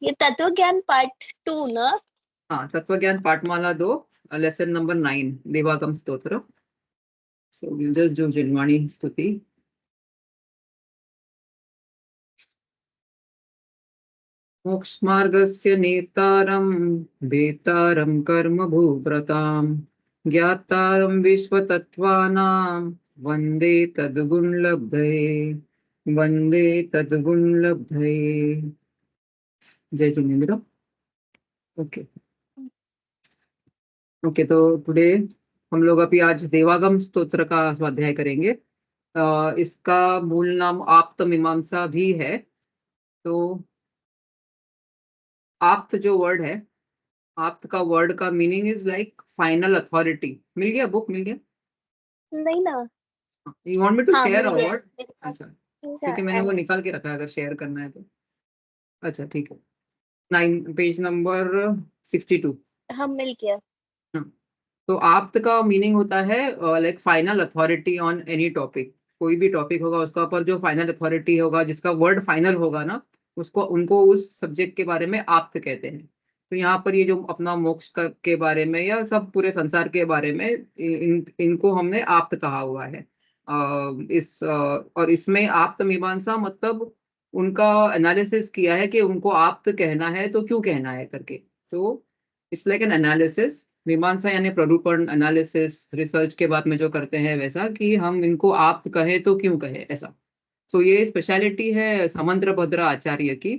ये तत्व ज्ञान पार्ट 2 ना? हाँ, तत्वज्ञान पाठमाला 2, लेसन नंबर 9, देवागम स्तोत्र. सो विल जस्ट डू जिनवाणी स्तुति. मोक्षमार्गस्य नेतारं वेतारं कर्मभूव्रतां ज्ञातारं विश्वतत्त्वानां वन्दे तद्गुणलब्धये. वन्दे तद्गुणलब्धये. जय जिनेन्द्र. ओके ओके, तो टुडे हम लोग अभी आज देवागम स्तोत्र का स्वाध्याय करेंगे. इसका मूल नाम आप्त मीमांसा भी है. तो आप्त जो वर्ड है, आप्त का वर्ड का meaning is like final authority. मिल गया? बुक मिल गया? नहीं ना. यू वांट मी टू हाँ, शेयर मिल अ गया वर्ड? मेरे पास. अच्छा, क्योंकि मैंने वो निकाल के रखा है अगर शेयर करना है तो. अच्छा ठीक है. 9 पेज नंबर 62. हाँ, मिल गया. तो आप्त का मीनिंग होता है like final authority on any topic. कोई भी टॉपिक होगा उसका ऊपर जो फाइनल अथॉरिटी होगा, जिसका वर्ड फाइनल होगा ना, उसको उनको उस सब्जेक्ट के बारे में आप्त कहते हैं. तो यहाँ पर ये जो अपना मोक्ष के बारे में या सब पूरे संसार के बारे में इनको हमने आप्त कहा हुआ है. और इसमें आप्त मीमांसा मतलब उनका एनालिसिस किया है कि उनको आप्त कहना है तो क्यों कहना है करके. तो इट्स लाइक एन एनालिसिस. मीमांसा यानी प्ररूपण, एनालिसिस, रिसर्च के बाद में जो करते हैं वैसा, कि हम इनको आप कहें तो क्यों कहें ऐसा. सो ये स्पेशलिटी है समंत्रभद्र आचार्य की,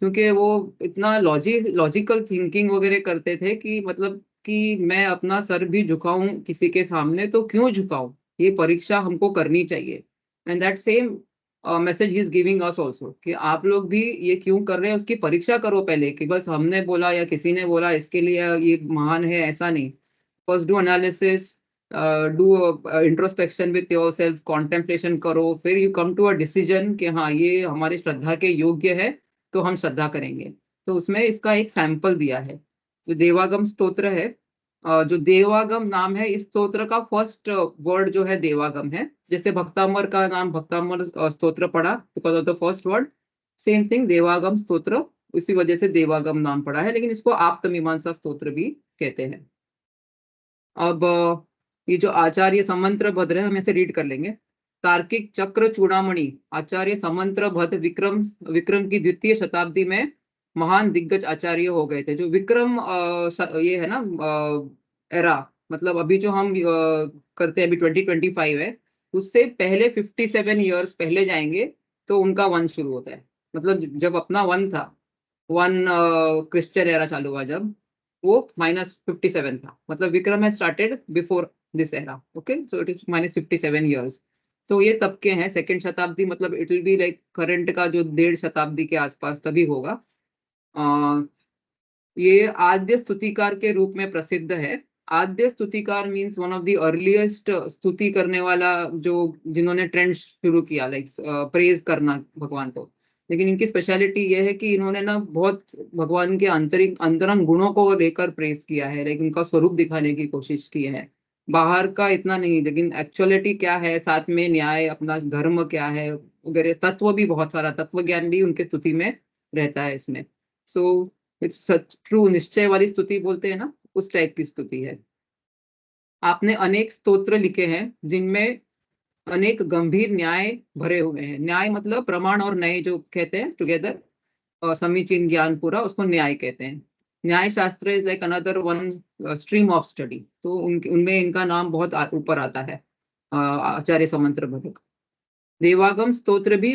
क्योंकि वो इतना लॉजिकल थिंकिंग वगैरह करते थे कि मतलब कि मैं अपना सर भी झुकाऊं किसी के सामने तो क्यों झुकाऊं, ये परीक्षा हमको करनी चाहिए. And that same message he is giving us also, कि आप लोग भी ये क्यों कर रहे हैं उसकी परीक्षा करो पहले, कि बस हमने बोला या किसी ने बोला इसके लिए ये महान है, ऐसा नहीं. First do analysis, do introspection with yourself, contemplation करो, फिर you come to a decision कि हाँ ये हमारी श्रद्धा के योग्य है तो हम श्रद्धा करेंगे. तो उसमें इसका एक सैंपल दिया है. जो देवागम स्तोत्र है, जो देवागम नाम है, इस स्तोत्र का फर्स्ट वर्ड जो है देवागम है. जैसे भक्तामर का नाम भक्तामर स्तोत्र पड़ा because of the first word, same thing Devagam Stotra उसी वजह से देवागम नाम पड़ा है, लेकिन इसको आप्त मीमांसा स्तोत्र भी कहते हैं. अब ये जो आचार्य समंत्र भद्र है हम ऐसे रीड कर लेंगे. तार्किक चक्र चूड़ामणि आचार्य समंत्र भद्र विक्रम की द्वितीय शताब्दी में महान दिग्गज आचार्य हो गए थे. जो विक्रम ये है ना एरा, मतलब अभी जो हम करते हैं अभी 2025 है, उससे पहले 57 ईयर्स पहले जाएंगे तो उनका वन शुरू होता है. मतलब जब अपना वन था, वन क्रिश्चियन एरा चालू हुआ जब, वो -57 था. मतलब विक्रम है started before this era. Okay, so it is -57 years. तो ये तब के हैं सेकेंड शताब्दी, मतलब it will be like current का जो 1.5 शताब्दी के आसपास तभी होगा. ये आद्य स्तुतिकार के रूप में प्रसिद्ध है. आद्य स्तुतिकार means one of the earliest स्तुति करने वाला, जो जिन्होंने ट्रेंड शुरू किया लाइक प्रेज करना भगवान को. लेकिन इनकी स्पेशलिटी ये है कि इन्होंने ना बहुत भगवान के अंतरंग गुणों को लेकर प्रेज किया है, लेकिन उनका स्वरूप दिखाने की कोशिश की है. बाहर का इतना नहीं, लेकिन एक्चुअलिटी क्या है, साथ में न्याय, अपना धर्म क्या है वगैरह, तत्व भी बहुत सारा तत्व ज्ञान भी उनके स्तुति में रहता है इसमें. सो इट्स सच ट्रू, निश्चय वाली स्तुति बोलते हैं ना, उस टाइप की स्तुति है. आपने अनेक स्तोत्र लिखे हैं जिनमें अनेक गंभीर न्याय भरे हुए हैं. न्याय मतलब प्रमाण और नय जो कहते हैं टुगेदर, समीचीन ज्ञान पूरा, उसको न्याय कहते हैं. न्याय शास्त्र is like another one stream of study. तो उनमें इनका नाम बहुत ऊपर आता है, आचार्य समंत्र भट्ट. देवागम स्तोत्र भी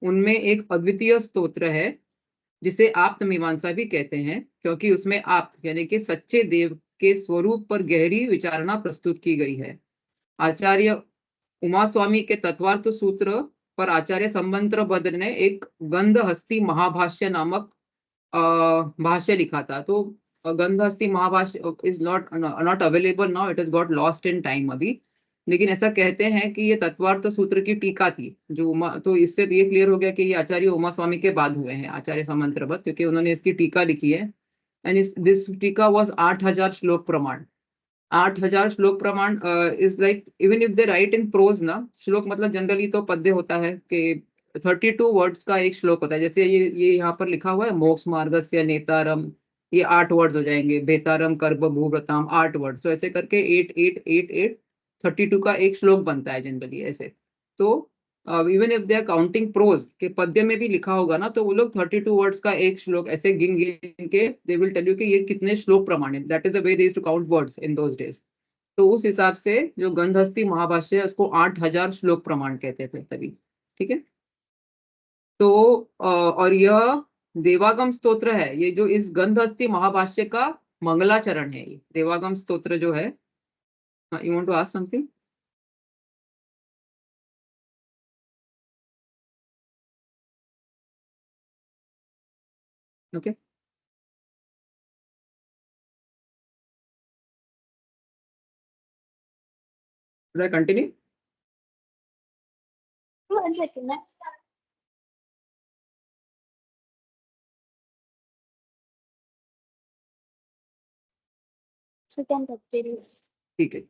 उनमें एक अद्वितीय स्तोत्र है, जिसे आप्त मीमांसा भी कहते हैं, क्योंकि उसमें आप्त यानी कि सच्चे देव के स्वरूप पर गहरी विचारणा प्रस्तुत की गई है. आचार्य उमा स्वामी के तत्वार्थ सूत्र पर आचार्य समंत्र भद्र ने एक गंधहस्ती महाभाष्य नामक भाष्य लिखा था. तो Gandhahasti Mahabhashya is not available now, it is got lost in time अभी. लेकिन ऐसा कहते हैं कि ये तत्वार्थ सूत्र की टीका थी जो उमा, तो इससे ये क्लियर हो गया कि ये आचार्य उमा स्वामी के बाद हुए हैं आचार्य समंत्र भट्ट, क्योंकि उन्होंने इसकी टीका लिखी है. एंड दिस टीका वाज 8000 श्लोक प्रमाण. 8000 श्लोक प्रमाण is like even if they right in prose ना, श्लोक मतलब जनरली तो पद्य होता है कि 32 वर्ड्स का एक श्लोक होता है। जैसे ये यहाँ पर लिखा हुआ है मोक्ष मार्गस्य नेतारम, ये 8 वर्ड्स हो जाएंगे। बेतारम कर्म भूव्रताम 8 वर्ड्स, तो ऐसे करके 8 8 8 8 32 का एक श्लोक बनता है जनरली ऐसे। तो even if they are counting prose के पद्य में भी लिखा होगा ना, तो वो लोग 32 वर्ड्स का एक श्लोक ऐसे गिन गिन के दे विल टेल यू कि ये कितने श्लोक प्रमाणित, that is the way they used to count words in those days. तो उस हिसाब से जो गंधहस्ती महाभाष्य है उसको 8000 श्लोक प्रमाण कहते थे तभी। ठीक है। तो और यह देवागम स्तोत्र है, ये जो इस गंधहस्ती महाभाष्य का मंगलाचरण है। ये देवागम स्तोत्र जो है, you want to ask something? Okay, should I continue? 1 second. So can continue. ठीक है।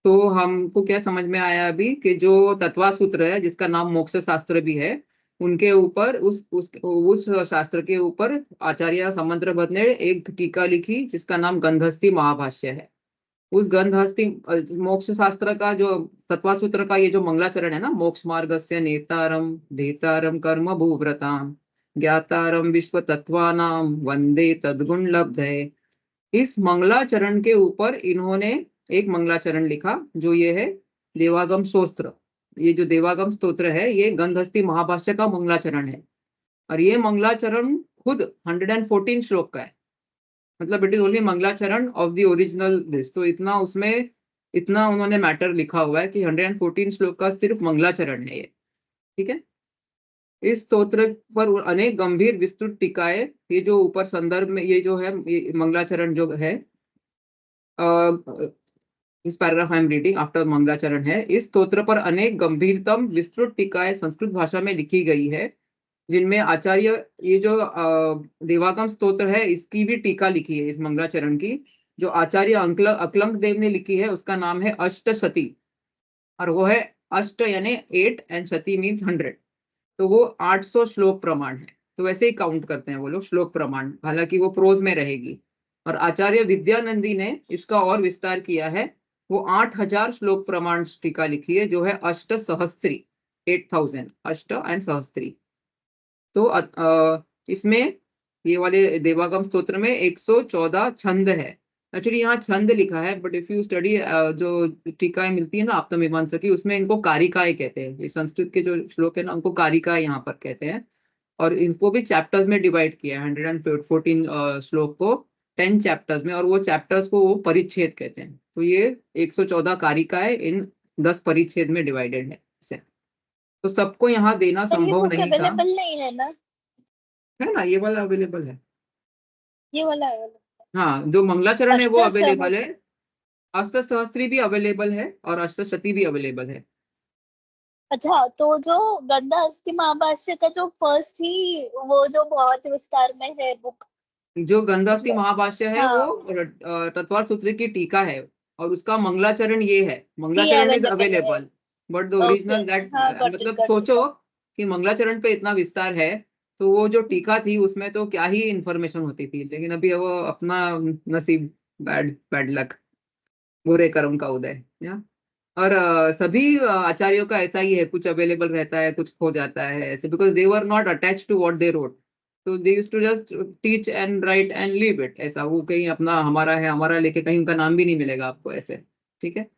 तो हमको क्या समझ में आया अभी कि जो तत्वा सूत्र है जिसका नाम मोक्ष शास्त्र भी है, उनके ऊपर उस शास्त्र के ऊपर आचार्य समंत्रभट्ट ने एक टीका लिखी जिसका नाम गंधहस्ती महाभाष्य है। उस गंधहस्ती मोक्ष शास्त्र का जो तत्वा सूत्र का ये जो मंगलाचरण है ना, मोक्ष मार्गस्य नेतारम भेतारम कर्म भूव्रताम ज्ञातारम विश्व तत्वानाम वंदे तद्गुण लब्धये, इस मंगलाचरण के ऊपर इन्होंने एक मंगलाचरण लिखा जो ये है देवागम स्तोत्र। ये जो देवागम स्तोत्र है ये गंधहस्ती महाभाष्य का मंगलाचरण है, और ये मंगलाचरण खुद 114 श्लोक का है। मतलब इट इज ओनली मंगलाचरण ऑफ द ओरिजिनल दिस। तो इतना उसमें इतना उन्होंने मैटर लिखा हुआ है कि 114 श्लोक का सिर्फ मंगलाचरण है ये। ठीक है। इस स्तोत्र पर अनेक गंभीर विस्तृत टीकाएं, ये जो ऊपर संदर्भ में ये जो है ये मंगलाचरण जो है, इस paragraph I am reading after मंगलाचरण है, इस स्तोत्र पर अनेक गंभीरतम विस्तृत टीकाएं संस्कृत भाषा में लिखी गई है, जिनमें आचार्य ये जो देवागम स्तोत्र है इसकी भी टीका लिखी है, इस मंगलाचरण की जो आचार्य अकलंक देव ने लिखी है उसका नाम है अष्टशती, और वो है अष्ट यानी 8 एंड शती मीन्स 100, तो वो 800 श्लोक प्रमाण है। तो वैसे ही काउंट करते हैं वो लोग श्लोक प्रमाण, हालांकि वो प्रोज में रहेगी। और आचार्य विद्यानंदी ने इसका और विस्तार किया है, वो 8000 श्लोक प्रमाण टीका लिखी है जो है अष्ट सहस्त्री, 8000 अष्ट एंड सहस्त्री। तो इसमें ये वाले देवागम स्तोत्र में 114 छंद है। एक्चुअली यहाँ छंद लिखा है, बट इफ यू स्टडी जो टीकाएं मिलती है ना आप्तमीमांसा की, उसमें इनको कारिकाएं कहते हैं। ये संस्कृत के जो श्लोक है ना उनको कारिकाएं यहाँ पर कहते हैं, और इनको भी चैप्टर्स में डिवाइड किया है 114 श्लोक को 10 चैप्टर्स में, और वो चैप्टर्स को वो परिच्छेद कहते हैं। तो ये 114 कारिकाएं इन 10 परिच्छेद में डिवाइडेड है इसे। तो सबको यहाँ देना पर ये संभव बुक नहीं था, अवेलेबल नहीं है ना? है ना, ये वाला अवेलेबल है। ये वाला अवेलेबल? हाँ, जो मंगलाचरण है वो अष्ट अवेलेबल है, सहस्त्र। अष्ट सहस्त्री भी अवेलेबल है और अष्टशती भी अवेलेबल है। अच्छा, तो जो गंधहस्ती महाभाष्य का जो फर्स्ट थी वो जो बहुत विस्तार में है बुक, जो गंधहस्ती महाभाष्य है हाँ, वो तत्वार सूत्र की टीका है, और उसका मंगलाचरण ये है। ये मंगलाचरण इज अवेलेबल है। Available but the okay, original that, हाँ, गॉट इट मतलब गॉट इट। सोचो कि मंगलाचरण पे इतना विस्तार है, तो वो जो टीका थी उसमें तो क्या ही इंफॉर्मेशन होती थी। लेकिन अभी वो अपना नसीब, बैड बैड लक, बुरे कर्म का उदय, या और सभी आचार्यों का ऐसा ही है, कुछ अवेलेबल रहता है कुछ खो जाता है ऐसे, because they were not attach to what they wrote, तो they used to just teach and write and leave it, ऐसा। वो कहीं अपना हमारा है हमारा लेके कहीं उनका नाम भी नहीं मिलेगा आपको ऐसे। ठीक है।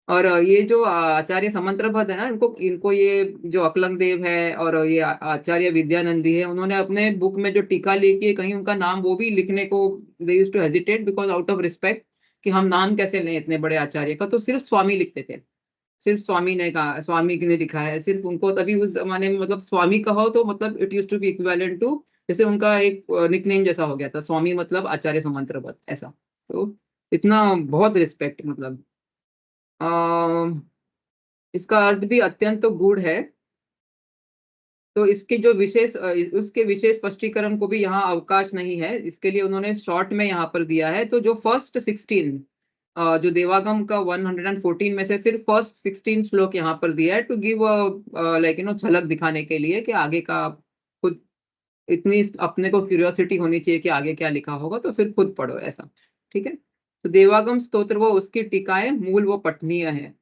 और ये जो आचार्य समंत्रभट्ट है ना, इनको इनको ये जो अकलंक देव है और ये आचार्य विद्यानंदी है, उन्होंने अपने बुक में जो टीका लिखी है कहीं उनका नाम वो भी लिखने को they used to hesitate, because out of respect कि हम नाम कैसे लें इतने बड़े आचार्य का, तो सिर्फ स्वामी लिखते थे। सिर्फ स्वामी ने कहा, स्वामी ने लिखा है सिर्फ उनको, तभी उस जमाने में मतलब स्वामी कहो तो मतलब it used to be equivalent to, जैसे उनका एक निकनेम जैसा हो गया था स्वामी, मतलब आचार्य समंत्रभट्ट ऐसा। तो इतना बहुत रिस्पेक्ट, मतलब इसका अर्थ भी अत्यंत गूढ़ है। तो इसके जो विशेष उसके विशेष स्पष्टीकरण को भी यहाँ अवकाश नहीं है, इसके लिए उन्होंने शॉर्ट में यहाँ पर दिया है। तो जो फर्स्ट 16 जो देवागम का 114 में से सिर्फ फर्स्ट 16 श्लोक यहाँ पर दिया है, टू गिव लाइक झलक दिखाने के लिए कि आगे का खुद इतनी अपने को क्यूरियोसिटी होनी चाहिए कि आगे क्या लिखा होगा, तो फिर खुद पढ़ो ऐसा। ठीक है, तो देवागम स्तोत्र वो उसकी टीकाएं मूल वो पठनीय है।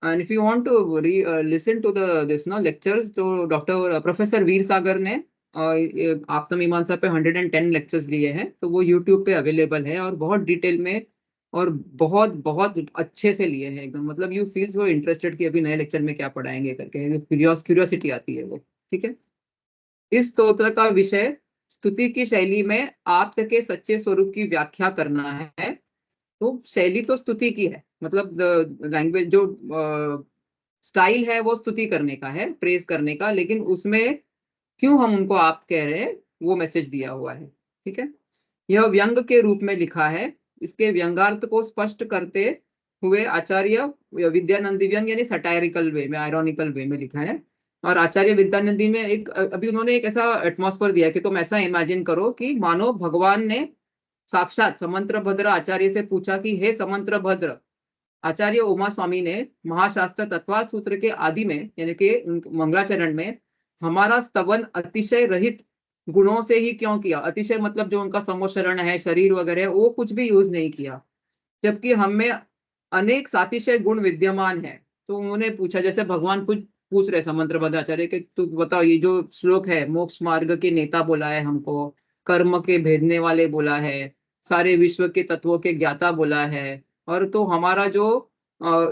And if you want to listen to the this no lectures, तो डॉक्टर प्रोफेसर वीर सागर ने आप्तमीमांसा पे 110 लेक्चर्स लिए हैं, तो वो यूट्यूब पे अवेलेबल है और बहुत डिटेल में और बहुत बहुत अच्छे से लिए हैं एकदम। मतलब यू फील सो इंटरेस्टेड कि अभी नए लेक्चर में क्या पढ़ाएंगे करके, क्यूरियोसिटी आती है वो। ठीक है, इस स्तोत्र का विषय स्तुति की शैली में आप्त के सच्चे स्वरूप की व्याख्या करना है। तो शैली तो स्तुति की है, मतलब लैंग्वेज जो स्टाइल है वो स्तुति करने का है, प्रेज करने का, लेकिन उसमें क्यों हम उनको आप कह रहे हैं वो मैसेज दिया हुआ है। ठीक है, यह व्यंग के रूप में लिखा है। इसके व्यंगार्थ को स्पष्ट करते हुए आचार्य विद्यानंदी, व्यंग यानी सटायरिकल वे में, आयरॉनिकल वे में लिखा है। और आचार्य विद्यानंदी में एक अभी उन्होंने एक ऐसा एटमॉस्फेयर दिया कि तुम ऐसा इमेजिन करो कि मानो भगवान ने साक्षात समंत्र भद्र आचार्य से पूछा कि हे समंत्र भद्र, आचार्य उमा स्वामी ने महाशास्त्र तत्वार्थ सूत्र के आदि में यानी कि मंगलाचरण में हमारा स्तवन अतिशय रहित गुणों से ही क्यों किया। अतिशय मतलब जो उनका समोशरण है, शरीर वगैरह, वो कुछ भी यूज नहीं किया, जबकि हम में अनेक सातिशय गुण विद्यमान है। तो उन्होंने पूछा, जैसे भगवान कुछ पूछ रहे समंत्र भद्राचार्य के, तू बताओ ये जो श्लोक है, मोक्ष मार्ग के नेता बोला है हमको, कर्म के भेदने वाले बोला है, सारे विश्व के तत्वों के ज्ञाता बोला है, और तो हमारा जो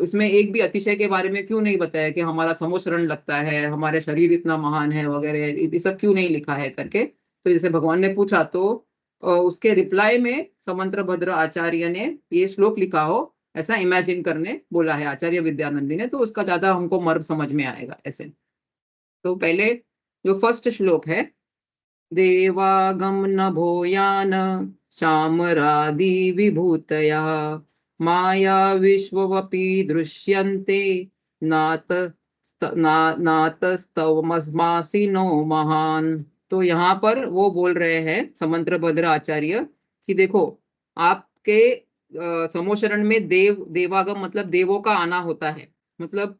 इसमें एक भी अतिशय के बारे में क्यों नहीं बताया कि हमारा समोशरण लगता है, हमारे शरीर इतना महान है वगैरह, ये सब क्यों नहीं लिखा है करके। तो जैसे भगवान ने पूछा, तो उसके रिप्लाई में समंत्र भद्र आचार्य ने ये श्लोक लिखा हो ऐसा इमेजिन करने बोला है आचार्य विद्यानंदी ने, तो उसका ज्यादा हमको मर्म समझ में आएगा ऐसे। तो पहले जो फर्स्ट श्लोक है, देवागम नभोयान शामरादि विभूतया माया विश्ववपि दृश्यन्ते नात नातस्तवमस्मासि नो महान। तो यहाँ पर वो बोल रहे हैं समंत्र भद्र आचार्य कि देखो, आपके समोशरण में देवागम मतलब देवों का आना होता है, मतलब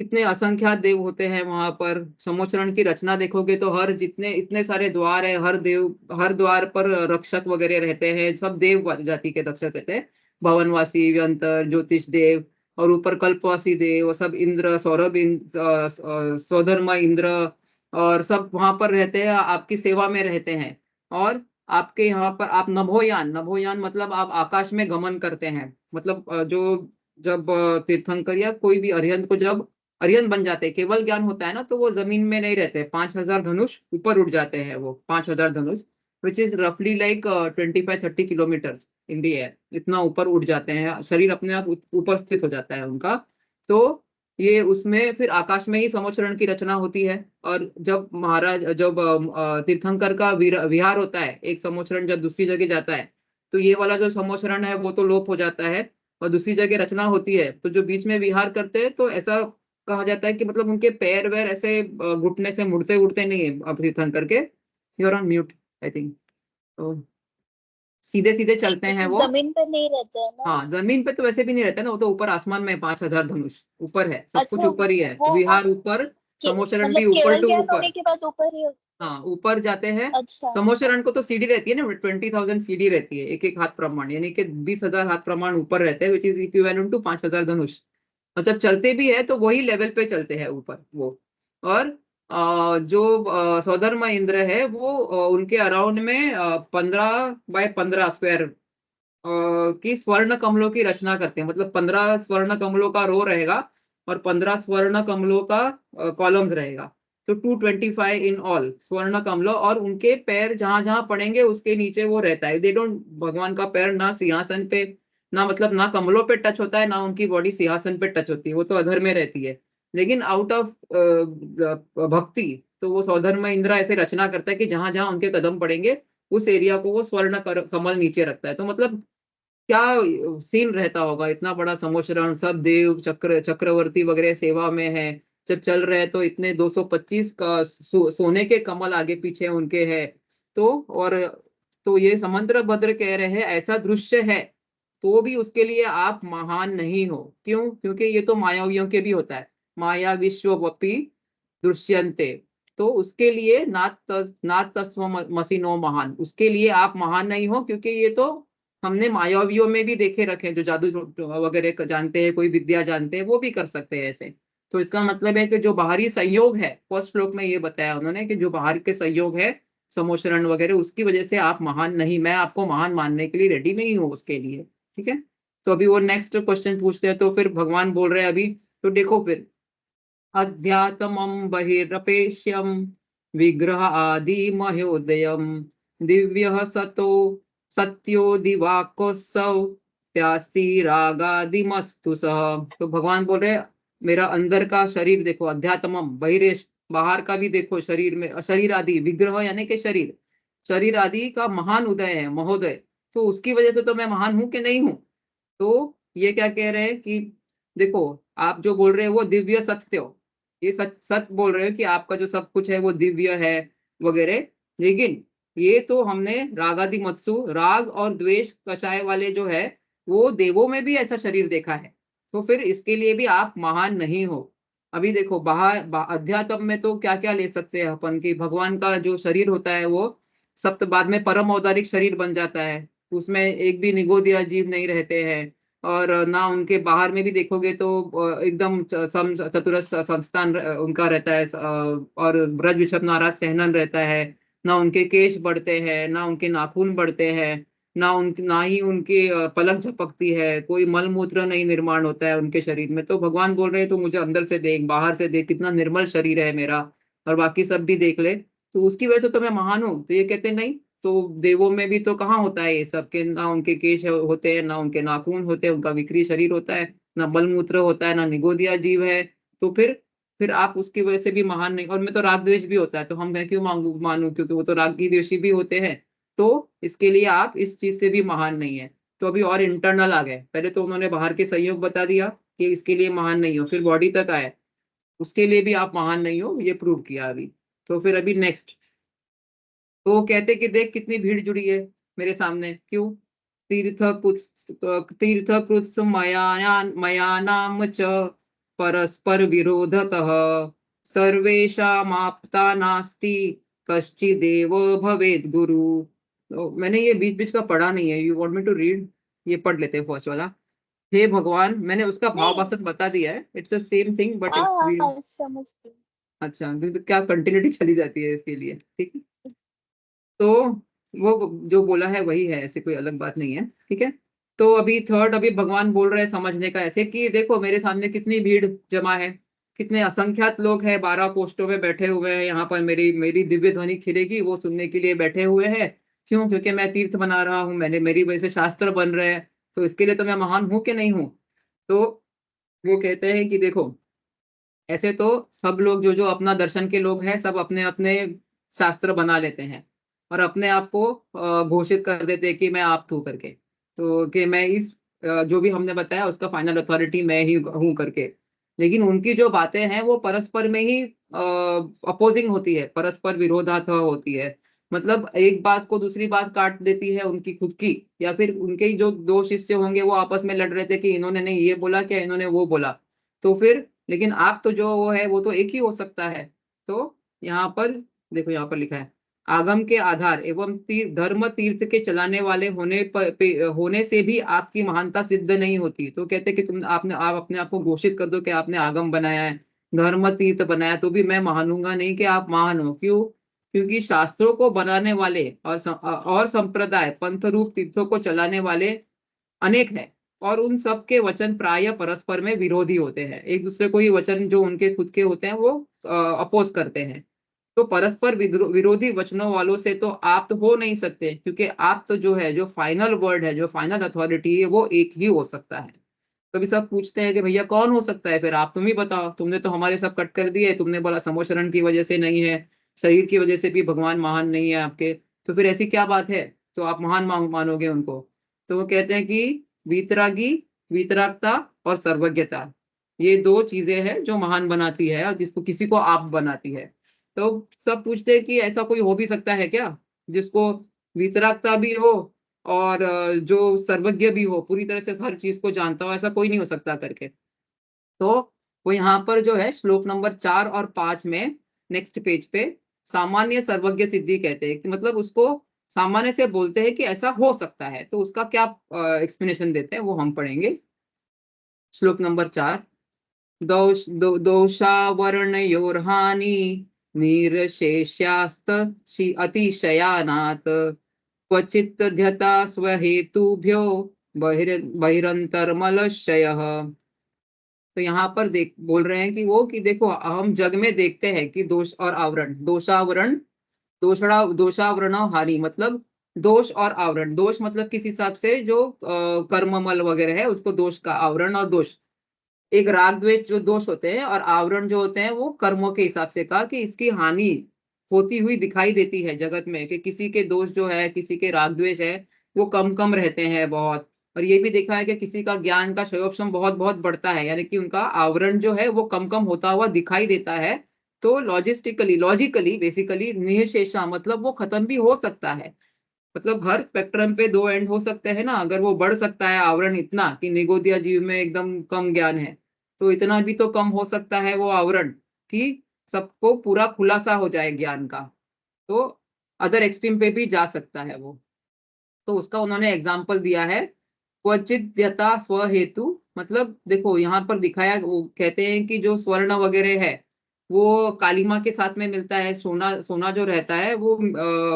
इतने असंख्यात देव होते हैं वहां पर। समोचरण की रचना देखोगे तो हर जितने इतने सारे द्वार है, हर द्वार पर रक्षक वगैरह रहते हैं, सब देव जाति के रक्षक रहते हैं। भवनवासी, व्यंतर, ज्योतिष देव, और ऊपर कल्पवासी देव, सब इंद्र, सौरभ स्वधर्म इंद्र, और सब वहां पर रहते हैं, आपकी सेवा में रहते हैं। और आपके यहाँ पर आप नभोयान, नभोयान मतलब आप आकाश में गमन करते हैं, मतलब जो जब तीर्थंकर या कोई भी अरिहंत को जब अरिहंत बन जाते हैं, केवल ज्ञान होता है ना, तो वो जमीन में नहीं रहते, 5,000 धनुष ऊपर उड़ जाते हैं वो 5,000 धनुष, विच इज रफली लाइक 25-30 किलोमीटर इन दी एयर, इतना ऊपर उड़ जाते हैं, शरीर अपने आप ऊपर स्थित हो जाता है उनका। तो ये उसमें फिर आकाश में ही समोचरण की रचना होती है। और जब महाराज जब तीर्थंकर का विहार होता है, एक समोचरण जब दूसरी जगह जाता है, तो ये वाला जो समोचरण है वो तो लोप हो जाता है और दूसरी जगह रचना होती है। तो जो बीच में विहार करते हैं, तो ऐसा कहा जाता है कि मतलब उनके पैर वैर ऐसे घुटने से मुड़ते उड़ते नहीं है। अब तीर्थंकर के, you're on mute I think, तो सीधे सीधे चलते हैं जैसे वो। जमीन पे नहीं रहते हैं ना। हाँ, जमीन पे तो वैसे भी नहीं रहता ना, वो तो ऊपर आसमान में 5,000 धनुष ऊपर है, सब कुछ अच्छा, ऊपर ही है, वो विहार ऊपर, समोचरण मतलब भी ऊपर केवल टू ज्ञान होने ऊपर। के बाद ऊपर ही हाँ, ऊपर जाते हैं। अच्छा। समोचरण को तो सीढ़ी रहती है ना, 20,000 सीढ़ी रहती है, एक एक हाथ प्रमाण, यानी कि 20,000 हाथ प्रमाण ऊपर रहते हैं, विच इज इक्विवेलेंट टू 5,000 धनुष। मतलब चलते भी है तो वही लेवल पे चलते हैं ऊपर वो। और जो स्वधर्म इंद्र है वो उनके अराउंड में 15x15 की स्वर्ण कमलों की रचना करते हैं, मतलब 15 स्वर्ण कमलों का रो रहेगा और 15 स्वर्ण कमलों का कॉलम्स रहेगा। तो 225 इन ऑल स्वर्ण कमलों, और उनके पैर जहां जहां पड़ेंगे उसके नीचे वो रहता है। दे डोंट, भगवान का पैर ना सिंहासन पे, ना मतलब ना कमलों पे टच होता है, ना उनकी बॉडी सिंहासन पे टच होती है, वो तो अधर में रहती है। लेकिन आउट ऑफ भक्ति, तो वो स्वधर्म इंद्र ऐसे रचना करता है कि जहां जहां उनके कदम पड़ेंगे उस एरिया को वो स्वर्ण कमल नीचे रखता है। तो मतलब क्या सीन रहता होगा, इतना बड़ा समोशरण, सब देव चक्रवर्ती वगैरह सेवा में है, जब चल रहे हैं तो इतने 225 का सोने के कमल आगे पीछे उनके है। तो और तो ये समंत्र भद्र कह रहे हैं ऐसा दृश्य है, तो भी उसके लिए आप महान नहीं हो। क्यों? क्योंकि ये तो मायावियों के भी होता है, माया विश्ववपि दृश्यन्ते। तो उसके लिए ना तस्वमसि महान, उसके लिए आप महान नहीं हो, क्योंकि ये तो हमने मायावियों में भी देखे रखे हैं, जो जादू वगैरह जानते हैं, कोई विद्या जानते हैं, वो भी कर सकते हैं ऐसे। तो इसका मतलब है कि जो बाहरी संयोग है, फर्स्ट श्लोक में ये बताया उन्होंने कि जो बाहर के संयोग है, समोशरण वगैरह, उसकी वजह से आप महान नहीं, मैं आपको महान मानने के लिए रेडी नहीं हूँ उसके लिए। ठीक है, तो अभी वो नेक्स्ट क्वेश्चन पूछते हैं, तो फिर भगवान बोल रहे हैं अभी, तो देखो फिर, अध्यात्मं बहिरपेक्ष्यं विग्रह आदि महोदयं दिव्यः सतो सत्यो दिवाकोत्सव प्यास्ति रागादिमस्तु सह। तो भगवान बोल रहे मेरा अंदर का शरीर देखो, अध्यात्मम बहिरेश, बाहर का भी देखो, शरीर में शरीर आदि, विग्रह यानी कि शरीर, शरीर आदि का महान उदय है, महोदय, तो उसकी वजह से तो मैं महान हूं कि नहीं हूं। तो ये क्या कह रहे हैं कि देखो, आप जो बोल रहे हैं वो दिव्य सत्य हो, ये सच सच बोल रहे हो कि आपका जो सब कुछ है वो दिव्य है वगैरह, लेकिन ये तो हमने रागादि मत्सु, राग और द्वेष कषाय वाले जो है, वो देवों में भी ऐसा शरीर देखा है, तो फिर इसके लिए भी आप महान नहीं हो। अभी देखो अध्यात्म में तो क्या क्या ले सकते हैं अपन, की भगवान का जो शरीर होता है वो सप्त बाद में परम औदारिक शरीर बन जाता है, उसमें एक भी निगोदिया जीव नहीं रहते हैं, और ना उनके बाहर में भी देखोगे तो एकदम चतुरस्र संस्थान उनका रहता है, और ब्रज विषभ नाराज सहनन रहता है, ना उनके केश बढ़ते हैं, ना उनके नाखून बढ़ते हैं, ना ही उनकी पलक झपकती है, कोई मल मूत्र नहीं निर्माण होता है उनके शरीर में। तो भगवान बोल रहे हैं तो मुझे अंदर से देख, बाहर से देख, कितना निर्मल शरीर है मेरा, और बाकी सब भी देख ले, तो उसकी वजह से तो मैं महान हूँ। तो ये कहते नहीं, तो देवों में भी तो कहाँ होता है ये सब, के ना उनके केश होते हैं, ना उनके नाखून होते हैं, उनका विक्री शरीर होता है, ना मलमूत्र होता है, ना निगोदिया जीव है, तो फिर आप उसकी वजह से भी महान नहीं। और मैं तो राग द्वेष भी होता है, तो हम मैं क्यों मानू, क्योंकि वो तो रागी द्वेषी भी होते हैं, तो इसके लिए आप इस चीज से भी महान नहीं है। तो अभी और इंटरनल आ गए, पहले तो उन्होंने बाहर के संयोग बता दिया कि इसके लिए महान नहीं हो, फिर बॉडी तक आए, उसके लिए भी आप महान नहीं हो, ये प्रूव किया अभी। तो फिर अभी नेक्स्ट, तो वो कहते कि देख कितनी भीड़ जुड़ी है मेरे सामने, क्यों? तीर्थ कुत्स तीर्थ कृत्स मयानाम च परस्पर विरोधतः सर्वेषामाप्ता नास्ति कश्चिदेव भवेद गुरु। तो मैंने ये बीच बीच का पढ़ा नहीं है, you want me to read? ये पढ़ लेते हैं फर्स्ट वाला। हे भगवान, मैंने उसका भाव नहीं। भाषण बता दिया है, it's the same thing but हाँ हाँ इट्स, हाँ, समझ गई। अच्छा तो क्या कंटिन्यूटी चली जाती है इसके लिए, ठीक है। तो वो जो बोला है वही है, ऐसे कोई अलग बात नहीं है, ठीक है। तो अभी थर्ड, अभी भगवान बोल रहे हैं समझने का ऐसे कि देखो मेरे सामने कितनी भीड़ जमा है, कितने असंख्यात लोग हैं, 12 पोस्टों में बैठे हुए हैं यहाँ पर, मेरी मेरी दिव्य ध्वनि खिलेगी वो सुनने के लिए बैठे हुए हैं। क्यों? क्योंकि मैं तीर्थ बना रहा हूँ, मैंने मेरी वजह से शास्त्र बन रहे हैं, तो इसके लिए तो मैं महान हूं कि नहीं हूं। तो वो कहते हैं कि देखो, ऐसे तो सब लोग जो जो अपना दर्शन के लोग हैं, सब अपने अपने शास्त्र बना लेते हैं, और अपने आप को घोषित कर देते हैं कि मैं आप हूँ करके, तो कि मैं इस जो भी हमने बताया उसका फाइनल अथॉरिटी मैं ही हूँ करके। लेकिन उनकी जो बातें हैं वो परस्पर में ही अपोजिंग होती है, परस्पर विरोधाभास होती है, मतलब एक बात को दूसरी बात काट देती है उनकी खुद की, या फिर उनके ही जो दो शिष्य होंगे वो आपस में लड़ रहे थे कि इन्होंने नहीं ये बोला क्या, इन्होंने वो बोला, तो फिर लेकिन आप तो जो वो है वो तो एक ही हो सकता है। तो यहाँ पर देखो, यहाँ पर लिखा है आगम के आधार एवं धर्म तीर्थ के चलाने वाले होने से भी आपकी महानता सिद्ध नहीं होती। तो कहते कि आप अपने आप को घोषित कर दो कि आपने आगम बनाया है, धर्म तीर्थ बनाया, तो भी मैं मानूंगा नहीं कि आप महान हो। क्यों? क्योंकि शास्त्रों को बनाने वाले और संप्रदाय पंथ रूप तीर्थों को चलाने वाले अनेक है, और उन सब के वचन प्राय परस्पर में विरोधी होते हैं, एक दूसरे को ही वचन जो उनके खुद के होते हैं वो अपोज करते हैं। तो परस्पर विरोधी वचनों वालों से तो आप तो हो नहीं सकते, क्योंकि आप तो जो है, जो फाइनल वर्ड है, जो फाइनल अथॉरिटी है, वो एक ही हो सकता है। कभी सब पूछते हैं कि भैया कौन हो सकता है, फिर आप तुम ही बताओ, तुमने तो हमारे सब कट कर दिए, तुमने बोला समोशरण की वजह से नहीं है, शरीर की वजह से भी भगवान महान नहीं है आपके, तो फिर ऐसी क्या बात है, तो आप महान मानोगे उनको। तो वो कहते हैं कि वीतरागी, वीतरागता और सर्वज्ञता, ये दो चीजें हैं जो महान बनाती है और जिसको किसी को आप बनाती है। तो सब पूछते हैं कि ऐसा कोई हो भी सकता है क्या जिसको वीतरागता भी हो और जो सर्वज्ञ भी हो, पूरी तरह से हर चीज को जानता हो, ऐसा कोई नहीं हो सकता करके। तो वो यहाँ पर जो है श्लोक नंबर 4 और 5 में नेक्स्ट पेज पे सामान्य सर्वज्ञ सिद्धि कहते हैं, कि मतलब उसको सामान्य से बोलते हैं कि ऐसा हो सकता है। तो उसका क्या एक्सप्लेनेशन देते हैं वो हम पढ़ेंगे। श्लोक नंबर 4, दोषावरणयोर्हानि निरशेष्यास्त अतिशयानात् क्वचित् ध्यता स्वहेतुभ्यो बहिरंतर्मलशयः। तो यहाँ पर देख बोल रहे हैं कि वो कि देखो हम जग में देखते हैं कि दोष और आवरण, दोषावरण, दोषावरण हानि मतलब दोष और आवरण। दोष मतलब किस हिसाब से जो कर्ममल वगैरह है उसको दोष का, आवरण और दोष एक राग द्वेष जो दोष होते हैं, और आवरण जो होते हैं वो कर्मों के हिसाब से कहा कि इसकी हानि होती हुई दिखाई देती है जगत में, कि किसी के दोष जो है, किसी के राग द्वेष है वो कम कम रहते हैं बहुत। और ये भी देखा है कि किसी का ज्ञान का क्षयोक्षम बहुत बहुत बढ़ता है, यानी कि उनका आवरण जो है वो कम कम होता हुआ दिखाई देता है। तो लॉजिकली बेसिकली निःशेषा मतलब वो खत्म भी हो सकता है। मतलब हर स्पेक्ट्रम पे दो एंड हो सकते हैं ना। अगर वो बढ़ सकता है आवरण इतना कि निगोदिया जीव में एकदम कम ज्ञान है, तो इतना भी तो कम हो सकता है वो आवरण कि सबको पूरा खुलासा हो जाए ज्ञान का। तो अदर एक्सट्रीम पे भी जा सकता है वो। तो उसका उन्होंने एग्जाम्पल दिया है, क्वचित यथा स्वहेतु। मतलब देखो यहाँ पर दिखाया, वो कहते हैं कि जो स्वर्ण वगैरह है वो कालीमा के साथ में मिलता है, सोना सोना जो रहता है वो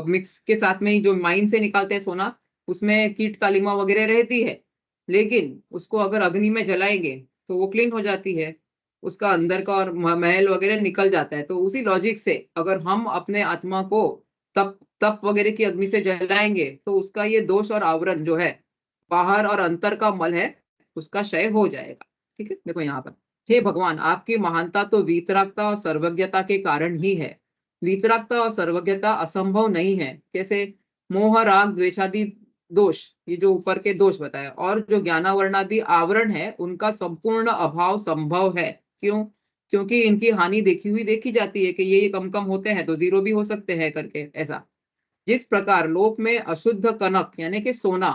मिक्स के साथ में ही, जो माइन से निकालते हैं सोना उसमें कीट कालीमा वगैरह रहती है। लेकिन उसको अगर अग्नि में जलाएंगे तो वो क्लीन हो जाती है, उसका अंदर का और महल वगैरह निकल जाता है। तो उसी लॉजिक से अगर हम अपने आत्मा को तप तप वगैरह की अग्नि से जलाएंगे तो उसका ये दोष और आवरण जो है, बाहर और अंतर का मल है, उसका क्षय हो जाएगा। ठीक है, देखो यहाँ पर, हे भगवान आपकी महानता तो वीतरागता और सर्वज्ञता के कारण ही है। वीतरागता और सर्वज्ञता असंभव नहीं है। कैसे? मोह राग द्वेषादि दोष, ये जो ऊपर के दोष बताए, और जो ज्ञानावरणादि आवरण है उनका संपूर्ण अभाव संभव है। क्यों? क्योंकि इनकी हानि देखी हुई देखी जाती है कि ये कम कम होते हैं तो जीरो भी हो सकते हैं करके। ऐसा जिस प्रकार लोक में अशुद्ध कनक यानी कि सोना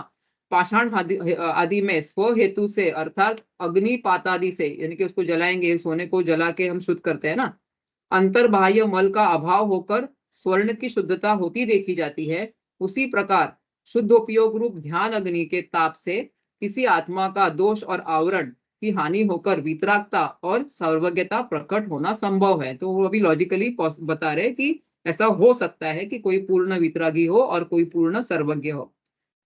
पाषाण आदि में स्व हेतु से अर्थात अग्निपात आदि से, यानी कि उसको जलाएंगे, सोने को जला के हम शुद्ध करते हैं ना, अंतर्बाह्य मल का अभाव होकर स्वर्ण की शुद्धता होती देखी जाती है, उसी प्रकार शुद्ध उपयोग रूप ध्यान अग्नि के ताप से किसी आत्मा का दोष और आवरण की हानि होकर वितरागता और सर्वज्ञता प्रकट होना संभव है। तो वो अभी लॉजिकली बता रहे कि ऐसा हो सकता है कि कोई पूर्ण वितरागी हो और कोई पूर्ण सर्वज्ञ हो।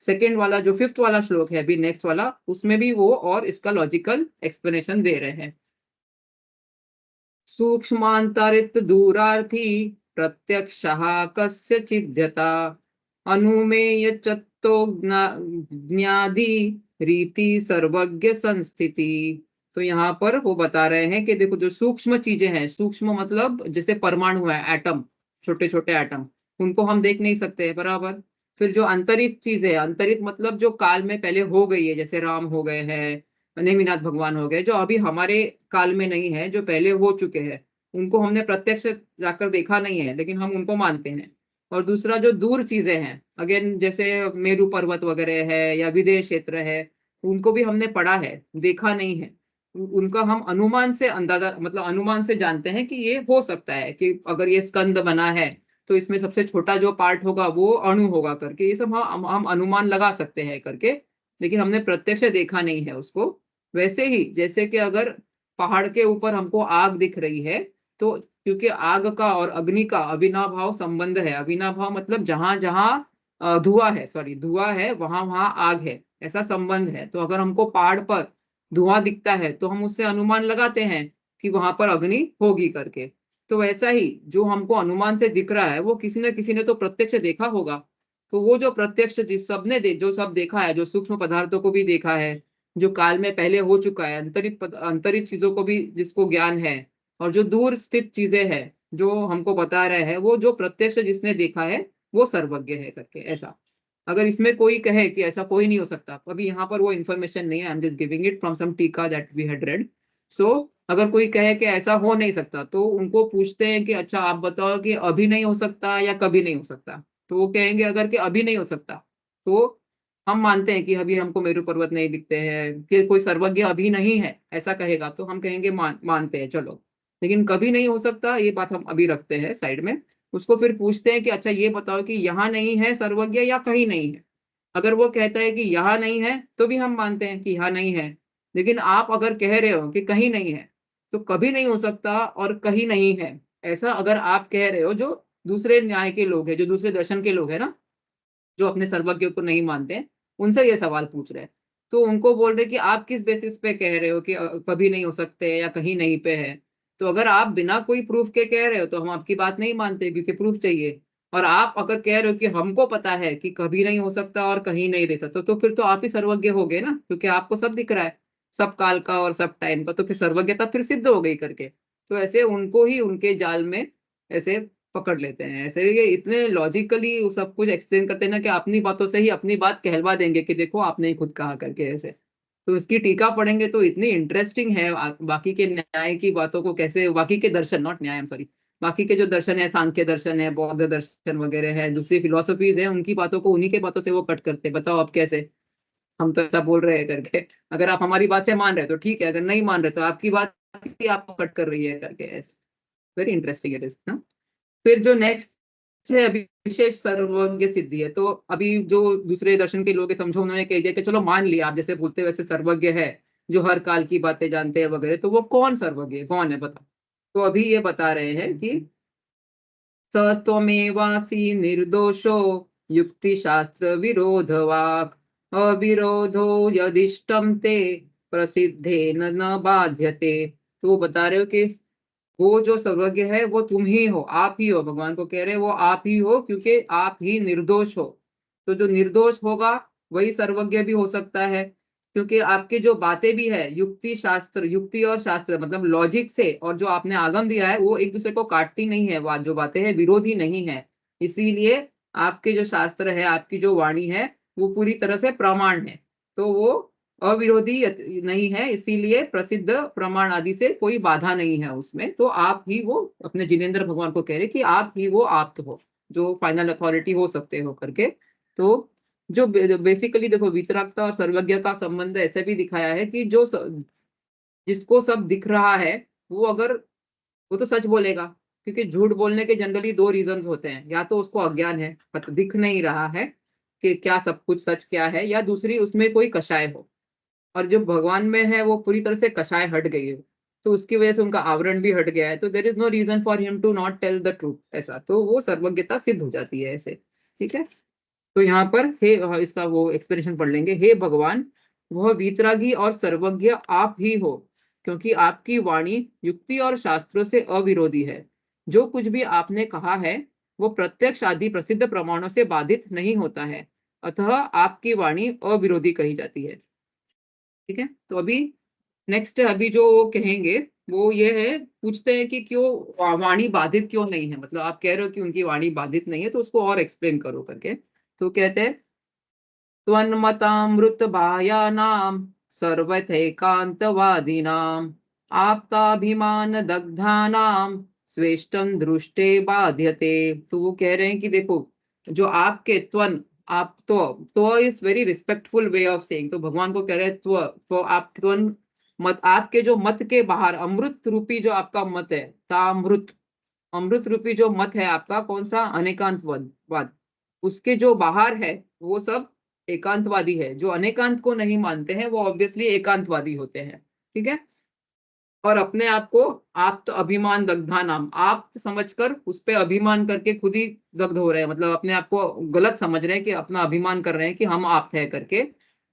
सेकेंड वाला जो फिफ्थ वाला श्लोक है अभी नेक्स्ट वाला, उसमें भी वो और इसका लॉजिकल एक्सप्लेनेशन दे रहे हैं। सूक्ष्मांतरित दूरार्थी प्रत्यक्षः कस्यचिद्यथा अनुमेय चत्तो ज्ञादि रीति सर्वज्ञ संस्थिति। तो यहाँ पर वो बता रहे हैं कि देखो जो सूक्ष्म चीजें हैं, सूक्ष्म मतलब जैसे परमाणु है, एटम, छोटे छोटे एटम, उनको हम देख नहीं सकते बराबर। फिर जो अंतरित चीजें है, अंतरित मतलब जो काल में पहले हो गई है, जैसे राम हो गए हैं, नेमिनाथ भगवान हो गए, जो अभी हमारे काल में नहीं है, जो पहले हो चुके हैं, उनको हमने प्रत्यक्ष जाकर देखा नहीं है लेकिन हम उनको मानते हैं। और दूसरा जो दूर चीजें हैं, अगेन जैसे मेरू पर्वत वगैरह है या विदेश क्षेत्र है, उनको भी हमने पढ़ा है, देखा नहीं है। उनका हम अनुमान से अंदाजा, मतलब अनुमान से जानते हैं कि ये हो सकता है कि अगर ये स्कंद बना है तो इसमें सबसे छोटा जो पार्ट होगा वो अणु होगा करके, ये सब हम अनुमान लगा सकते हैं करके, लेकिन हमने प्रत्यक्ष देखा नहीं है उसको। वैसे ही जैसे कि अगर पहाड़ के ऊपर हमको आग दिख रही है, तो क्योंकि आग का और अग्नि का अविनाभाव संबंध है, अविनाभाव मतलब जहां जहां धुआं है, सॉरी धुआं है वहां वहां आग है, ऐसा संबंध है। तो अगर हमको पहाड़ पर धुआं दिखता है तो हम उससे अनुमान लगाते हैं कि वहां पर अग्नि होगी करके। तो वैसा ही जो हमको अनुमान से दिख रहा है वो किसी न किसी ने तो प्रत्यक्ष देखा होगा। तो वो जो प्रत्यक्ष जिस सबने जो सब देखा है, जो सूक्ष्म पदार्थों को भी देखा है, जो काल में पहले हो चुका है, अंतरित चीजों को भी जिसको ज्ञान है, और जो दूर स्थित चीजें हैं जो हमको बता रहे हैं, वो जो प्रत्यक्ष जिसने देखा है वो सर्वज्ञ है करके। ऐसा अगर इसमें कोई कहे कि ऐसा कोई नहीं हो सकता, तो अभी यहाँ पर वो इन्फॉर्मेशन नहीं है, I am just giving it from some टीका that we had read. So अगर कोई कहे कि ऐसा हो नहीं सकता, तो उनको पूछते हैं कि अच्छा आप बताओ कि अभी नहीं हो सकता या कभी नहीं हो सकता। तो वो कहेंगे अगर कि अभी नहीं हो सकता तो हम मानते हैं कि अभी हमको मेरू पर्वत नहीं दिखते हैं, कि कोई सर्वज्ञ अभी नहीं है ऐसा कहेगा तो हम कहेंगे मानते हैं चलो। लेकिन कभी नहीं हो सकता, ये बात हम अभी रखते हैं साइड में। उसको फिर पूछते हैं कि अच्छा ये बताओ कि यहाँ नहीं है सर्वज्ञ या कहीं नहीं है। अगर वो कहता है कि यहाँ नहीं है तो भी हम मानते हैं कि यहाँ नहीं है। लेकिन आप अगर कह रहे हो कि कहीं नहीं है, तो कभी नहीं हो सकता और कहीं नहीं है ऐसा अगर आप कह रहे हो, जो दूसरे न्याय के लोग हैं, जो दूसरे दर्शन के लोग हैं ना, जो अपने सर्वज्ञ को नहीं मानते हैं, उनसे ये सवाल पूछ रहे हैं। तो उनको बोल रहे कि आप किस बेसिस पे कह रहे हो कि कभी नहीं हो सकते या कहीं नहीं पे है। तो अगर आप बिना कोई प्रूफ के कह रहे हो तो हम आपकी बात नहीं मानते, क्योंकि प्रूफ चाहिए। और आप अगर कह रहे हो कि हमको पता है कि कभी नहीं हो सकता और कहीं नहीं रह सकता, तो फिर तो आप ही सर्वज्ञ हो गए ना, क्योंकि आपको सब दिख रहा है, सब काल का और सब टाइम का, तो फिर सर्वज्ञता फिर सिद्ध हो गई करके। तो ऐसे उनको ही उनके जाल में ऐसे पकड़ लेते हैं। ऐसे ये इतने लॉजिकली सब कुछ एक्सप्लेन करते हैं ना, कि अपनी बातों से ही अपनी बात कहलवा देंगे कि देखो आपने ही खुद कहा करके ऐसे। तो इसकी टीका पढ़ेंगे तो इतनी इंटरेस्टिंग है, बाकी के न्याय की बातों को कैसे, बाकी के दर्शन, नॉट न्याय, सॉरी, बाकी के जो दर्शन है, सांख्य दर्शन है, बौद्ध दर्शन वगैरह है, दूसरी फिलोसफीज है, उनकी बातों को उन्हीं के बातों से वो कट करते हैं। बताओ आप कैसे, हम तो ऐसा बोल रहे हैं करके। अगर आप हमारी बात से मान रहे हो तो ठीक है, अगर नहीं मान रहे तो आपकी बात ही आपको कट कर रही है करके ऐसे। Very interesting it is. फिर जो नेक्स्ट है अभी विशेष सर्वज्ञ सिद्धि है। तो अभी जो दूसरे दर्शन के लोग हैं, समझो उन्होंने कह दिया कि चलो मान लिया आप जैसे बोलते वैसे सर्वज्ञ है, जो हर काल की बातें जानते हैं वगैरह, तो वो कौन सर्वज्ञ है, कौन है बताओ। तो अभी ये बता रहे हैं कि स त्वमेवासि निर्दोषो युक्ति शास्त्र विरोधवाक् अविरोधो यदिष्टम ते प्रसिद्धेन न बाध्यते। तो वो बता रहे हो कि वो जो सर्वज्ञ है वो तुम ही हो, आप ही हो, भगवान को कह रहे हैं वो आप ही हो, क्योंकि आप ही निर्दोष हो। तो जो निर्दोष होगा वही सर्वज्ञ भी हो सकता है, क्योंकि आपकी जो बातें भी है, युक्ति शास्त्र, युक्ति और शास्त्र मतलब लॉजिक से, और जो आपने आगम दिया है वो एक दूसरे को काटती नहीं है, बात जो बातें हैं विरोधी नहीं है। इसीलिए आपके जो शास्त्र है, आपकी जो वाणी है, वो पूरी तरह से प्रमाण है। तो वो अविरोधी नहीं है, इसीलिए प्रसिद्ध प्रमाण आदि से कोई बाधा नहीं है उसमें। तो आप ही वो अपने जिनेंद्र भगवान को कह रहे कि आप ही वो आप्त हो, जो फाइनल अथॉरिटी हो सकते हो करके। तो जो बेसिकली देखो, वितरागता और सर्वज्ञ का संबंध ऐसे भी दिखाया है कि जिसको सब दिख रहा है, वो अगर, वो तो सच बोलेगा, क्योंकि झूठ बोलने के जनरली दो रीजंस होते हैं, या तो उसको अज्ञान है, दिख नहीं रहा है कि क्या सब कुछ सच क्या है, या दूसरी उसमें कोई कषाय हो। और जो भगवान में है वो पूरी तरह से कषाय हट गई है, तो उसकी वजह से उनका आवरण भी हट गया है, तो there is no reason for him to not tell the truth, ऐसा तो वो सर्वज्ञता सिद्ध हो जाती है ऐसे। ठीक है। तो यहाँ पर हे, इसका वो एक्सप्लेनेशन पढ़ लेंगे। हे भगवान, वह वीतरागी और सर्वज्ञ आप ही हो, क्योंकि आपकी वाणी युक्ति और शास्त्रों से अविरोधी है। जो कुछ भी आपने कहा है वो प्रत्यक्ष आदि प्रसिद्ध प्रमाणों से बाधित नहीं होता है, अतः आपकी वाणी अविरोधी कही जाती है। ठीक है। तो अभी नेक्स्ट अभी जो वो कहेंगे वो ये है, पूछते हैं कि क्यों वाणी बाधित क्यों नहीं है, मतलब आप कह रहे हो कि उनकी वाणी बाधित नहीं है, तो उसको और एक्सप्लेन करो करके। तो कहते हैं त्वन्मतामृत बाह्यानाम सर्वथैकांतवादीनाम आप्ताभिमान दग्धानाम स्वेष्टम दृष्टे बाध्यते। तो वो कह रहे हैं कि देखो, जो आपके त्वन, आप तो is very respectful way of saying, तो भगवान को कह रहे हैं तो आप त्वन मत, आपके जो मत के बाहर अमृत रूपी जो आपका मत है, तामृत, अमृत रूपी जो मत है आपका, कौन सा, अनेकांतवाद, उसके जो बाहर है वो सब एकांतवादी है। जो अनेकांत को नहीं मानते हैं वो ऑब्वियसली एकांतवादी होते हैं। ठीक है। और अपने आप को आप तो अभिमान दग्धा नाम, आप समझकर उस पे अभिमान करके खुद ही दग्ध हो रहे हैं, मतलब अपने आप को गलत समझ रहे हैं, कि अपना अभिमान कर रहे हैं कि हम आप है करके।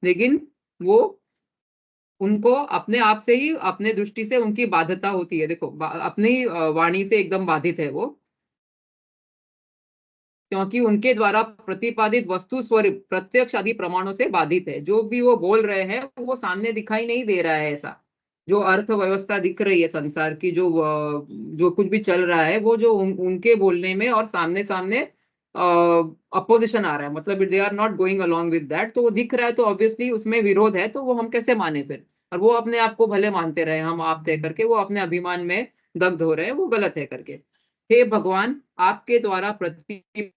लेकिन वो, उनको अपने आप से ही, अपने दृष्टि से उनकी बाध्यता होती है। देखो अपनी वाणी से एकदम बाधित है वो, क्योंकि उनके द्वारा प्रतिपादित वस्तु स्वरूप प्रत्यक्ष आदि प्रमाणों से बाधित है। जो भी वो बोल रहे हैं वो सामने दिखाई नहीं दे रहा है ऐसा। जो अर्थव्यवस्था दिख रही है संसार की, जो कुछ भी चल रहा है, वो जो उनके बोलने में और सामने सामने अपोजिशन आ रहा है, मतलब they are not going along with that, तो वो दिख रहा है, तो ऑब्वियसली उसमें विरोध है, तो वो हम कैसे माने फिर। और वो अपने आप को भले मानते रहे हम आप तय करके, वो अपने अभिमान में दग्ध हो रहे हैं, वो गलत है करके। हे भगवान, आपके द्वारा प्रतिपादित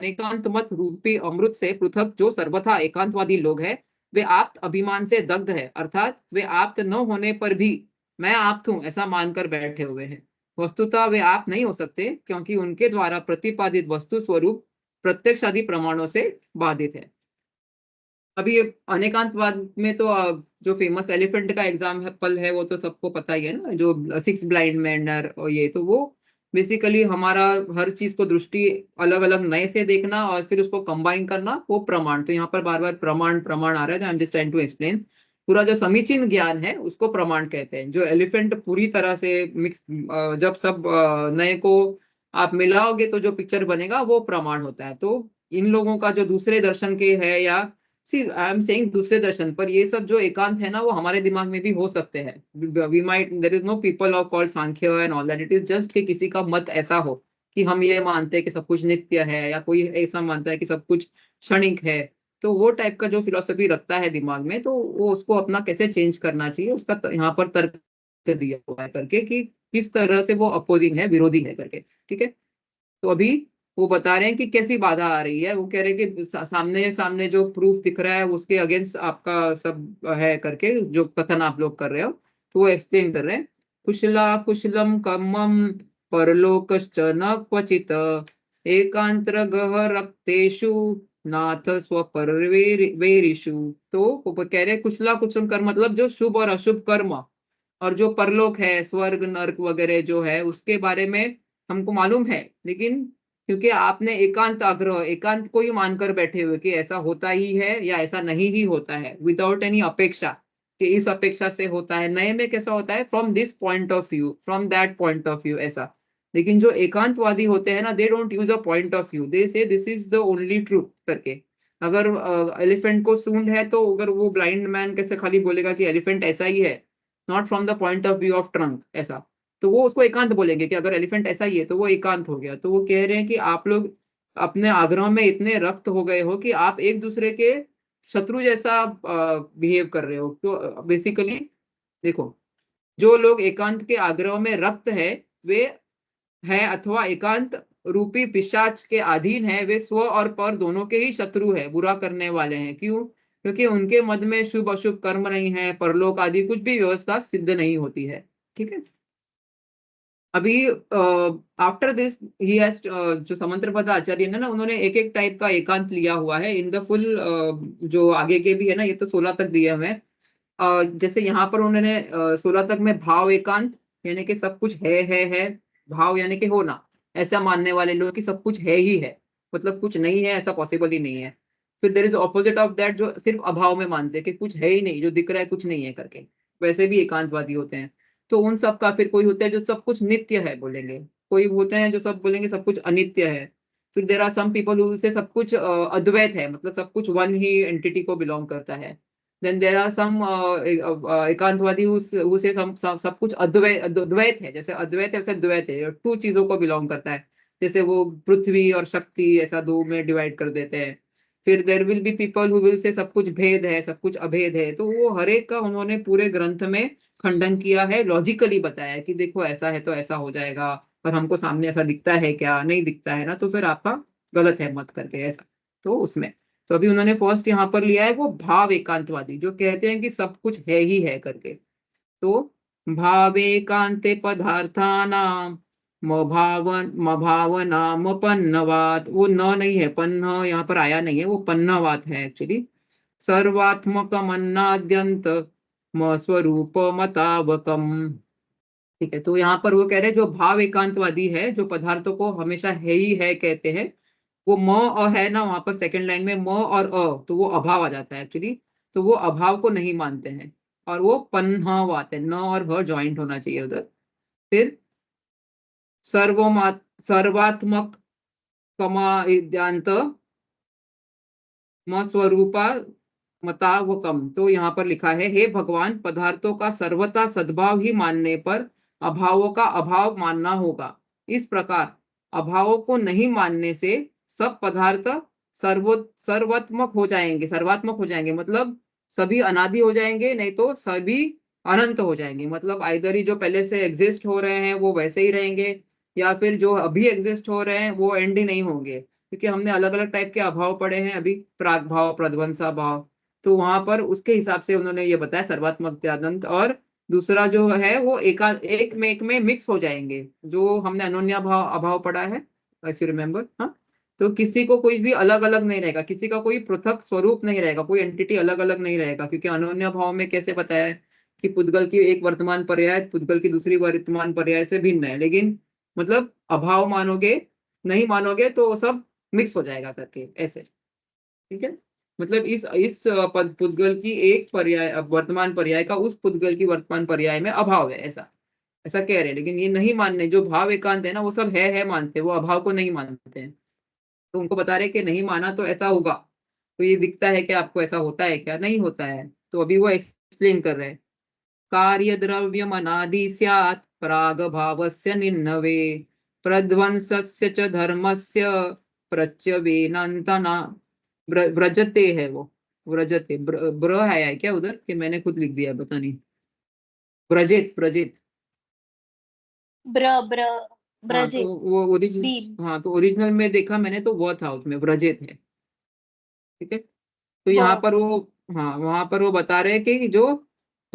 एकांत मत रूपी अमृत से पृथक जो सर्वथा एकांतवादी लोग हैं, वे आप्त अभिमान से दग्ध है, अर्थात वे आप्त न होने पर भी मैं आप्त हूं ऐसा मानकर बैठे हुए हैं। वस्तुतः वे आप नहीं हो सकते, क्योंकि उनके द्वारा प्रतिपादित वस्तु स्वरूप प्रत्यक्ष आदि प्रमाणों से बाधित है। अभी ये अनेकांतवाद में तो जो फेमस एलिफेंट का एग्जाम्पल है वो तो सबको पता ही है ना, जो सिक्स ब्लाइंड मैन और ये तो वो बेसिकली हमारा हर चीज को दृष्टि अलग अलग नए से देखना और फिर उसको कंबाइन करना, वो प्रमाण। तो यहाँ पर बार बार प्रमाण प्रमाण आ रहा है, I am just trying to explain. पूरा जो समीचीन ज्ञान है उसको प्रमाण कहते हैं। जो एलिफेंट पूरी तरह से मिक्स, जब सब नए को आप मिलाओगे तो जो पिक्चर बनेगा वो प्रमाण होता है। तो इन लोगों का जो दूसरे दर्शन के है, या सी आई एम सेइंग दूसरे दर्शन पर, ये सब जो एकांत है ना वो हमारे दिमाग में भी हो सकते हैं। We might, there is no people of called Sankhya and all that, it is just कि किसी का मत ऐसा हो कि हम ये मानते हैं कि सब कुछ नित्य है, या कोई ऐसा मानता है कि सब कुछ क्षणिक है। तो वो टाइप का जो फिलोसफी रखता है दिमाग में, तो वो उसको अपना कैसे चेंज करना चाहिए उसका यहाँ पर तर्क दिया हुआ है करके, कि किस तरह से वो अपोजिंग है, विरोधी है करके। ठीक है, तो अभी वो बता रहे हैं कि कैसी बाधा आ रही है। वो कह रहे हैं कि सामने सामने जो प्रूफ दिख रहा है उसके अगेंस्ट आपका सब है करके, जो कथन आप लोग कर रहे हो। तो वो एक्सप्लेन कर रहे हैं, कुशला कुशलम कर्मम परलोकश्च न क्वचित एकांतर गह रक्तेषु नाथ स्वपरवेरिषु। तो वो कह रहे हैं कुशला कुशलम कर्म मतलब जो शुभ और अशुभ कर्म, और जो परलोक है, स्वर्ग नर्क वगैरह जो है उसके बारे में हमको मालूम है, लेकिन क्योंकि आपने एकांत आग्रह, एकांत को ही मानकर बैठे हुए कि ऐसा होता ही है या ऐसा नहीं ही होता है, विदाउट एनी अपेक्षा कि इस अपेक्षा से होता है, नए में कैसा होता है from this point of view, from that point of view ऐसा। लेकिन जो एकांतवादी होते हैं ना, they don't use a point of view, they say this is the only truth करके। अगर एलिफेंट को सूंड है तो अगर वो ब्लाइंड मैन कैसे खाली बोलेगा कि एलिफेंट ऐसा ही है, not from the point of view of trunk ऐसा, तो वो उसको एकांत बोलेंगे कि अगर एलिफेंट ऐसा ही है तो वो एकांत हो गया। तो वो कह रहे हैं कि आप लोग अपने आग्रह में इतने रक्त हो गए हो कि आप एक दूसरे के शत्रु जैसा बिहेव कर रहे हो। तो बेसिकली देखो, जो लोग एकांत के आग्रह में रक्त है, वे है अथवा एकांत रूपी पिशाच के अधीन है, वे स्व और पर दोनों के ही शत्रु है, बुरा करने वाले हैं। क्यों? क्योंकि उनके मत में शुभ अशुभ कर्म नहीं है, परलोक आदि कुछ भी व्यवस्था सिद्ध नहीं होती है। ठीक है, अभी आफ्टर दिस ही हैज, जो समंत्रपद आचार्य ने ना, उन्होंने एक एक टाइप का एकांत लिया हुआ है इन द फुल, जो आगे के भी है ना, ये तो 16 तक दिए हुए हैं। जैसे यहाँ पर उन्होंने 16 तक में भाव एकांत, यानी कि सब कुछ है, भाव यानी कि होना, ऐसा मानने वाले लोग कि सब कुछ है ही है, मतलब कुछ नहीं है ऐसा पॉसिबल ही नहीं है। फिर there is opposite of that, जो सिर्फ अभाव में मानते हैं कि कुछ है ही नहीं, जो दिख रहा है कुछ नहीं है करके, वैसे भी एकांतवादी होते हैं। तो उन सब का फिर कोई होता है जो सब कुछ नित्य है बोलेंगे, कोई होते हैं जो सब बोलेंगे सब कुछ अनित्य है। फिर there are some people who say सब कुछ अद्वैत है, मतलब सब कुछ वन ही एंटिटी को बिलोंग करता है। देन देर आर सम एकांतवादी हु से सब कुछ द्वैत है, जैसे अद्वैत है वैसे द्वैत है, टू चीजों को बिलोंग करता है। जैसे वो पृथ्वी और शक्ति ऐसा दो में डिवाइड कर देते हैं। फिर there will be people who will say सब कुछ भेद है, सब कुछ अभेद है। तो वो हर एक का उन्होंने पूरे ग्रंथ में खंडन किया है, लॉजिकली बताया है कि देखो ऐसा है तो ऐसा हो जाएगा, पर हमको सामने ऐसा दिखता है क्या, नहीं दिखता है ना, तो फिर आपका गलत है मत करके ऐसा। तो उसमें, तो अभी उन्होंने फर्स्ट यहाँ पर लिया है वो भाव एकांतवादी, जो कहते हैं कि सब कुछ है ही है करके। तो भावेकांते पदार्थानाम मभावनामपन्नवात, वो न नहीं है, पन्न यहाँ पर आया नहीं है, वो पन्नवात है एक्चुअली। सर्वात्मकमन्नाद्यंत स्वरूप मतावकम। ठीक है, तो यहाँ पर वो कह रहे हैं जो भाव एकांतवादी है, जो पदार्थों को हमेशा है ही है कहते हैं, वो म अ है ना, वहां पर सेकंड लाइन में म और अ, तो वो अभाव आ जाता है एक्चुअली। तो वो अभाव को नहीं मानते हैं, और वो पन्हवात है, न और ह ज्वाइंट होना चाहिए उधर। फिर सर्वात्मक कमाद्यांत म स्वरूपा मतावकम। तो यहाँ पर लिखा है, हे भगवान, पदार्थों का सर्वथा सद्भाव ही मानने पर अभावों का अभाव मानना होगा। इस प्रकार अभावों को नहीं मानने से सब पदार्थ सर्वात्मक हो जाएंगे, सर्वात्मक हो जाएंगे मतलब सभी अनादि हो जाएंगे, नहीं तो सभी अनंत हो जाएंगे। मतलब आइदर ही जो पहले से एग्जिस्ट हो रहे हैं वो वैसे ही रहेंगे, या फिर जो अभी एग्जिस्ट हो रहे हैं वो एंड ही नहीं होंगे। क्योंकि हमने अलग अलग टाइप के अभाव पढ़े हैं अभी, प्राग भाव, प्रध्वंसा भाव, तो वहां पर उसके हिसाब से उन्होंने ये बताया सर्वात्मक त्यादंत। और दूसरा जो है वो एक में मिक्स हो जाएंगे, जो हमने अनोन्या भाव अभाव पढ़ा है, इफ यू रिमेम्बर। हाँ, तो किसी को कोई भी अलग अलग नहीं रहेगा, किसी का कोई पृथक स्वरूप नहीं रहेगा, कोई एंटिटी अलग अलग नहीं रहेगा, क्योंकि अनोन्या भाव में कैसे बताया है कि पुद्गल की एक वर्तमान पर्याय पुद्गल की दूसरी वर्तमान पर्याय से भिन्न है, लेकिन मतलब अभाव मानोगे, नहीं मानोगे तो सब मिक्स हो जाएगा करके ऐसे। ठीक है, मतलब इस पुद्गल की एक पर्याय वर्तमान पर्याय का उस पुद्गल की वर्तमान पर्याय में अभाव है, ऐसा ऐसा कह रहे हैं। लेकिन ये नहीं मानने, जो भाव एकांत है ना, वो सब है मानते, वो अभाव को नहीं मानते हैं। तो उनको बता रहे कि नहीं माना तो ऐसा होगा। तो ये दिखता है कि आपको ऐसा होता है क्या, नहीं होता है। तो अभी वो एक्सप्लेन कर रहे हैं। कार्य द्रव्यम अनादि स्यात् प्राग भावस्य निर्नवे प्रध्वंसस्य च धर्मस्य प्रत्यवेनांतना व्रजते है वो, व्रजते ब्र है क्या उधर, कि मैंने खुद लिख दिया, पता नहीं। व्रजित व्रजित। ब्र ब्र हाँ तो ब्रजित वो ओरिजिन, बीम। हाँ तो ओरिजिनल में देखा मैंने तो वो था, उसमें व्रजित है। ठीक है, तो वो यहाँ पर वो, हाँ वहां पर वो बता रहे हैं कि जो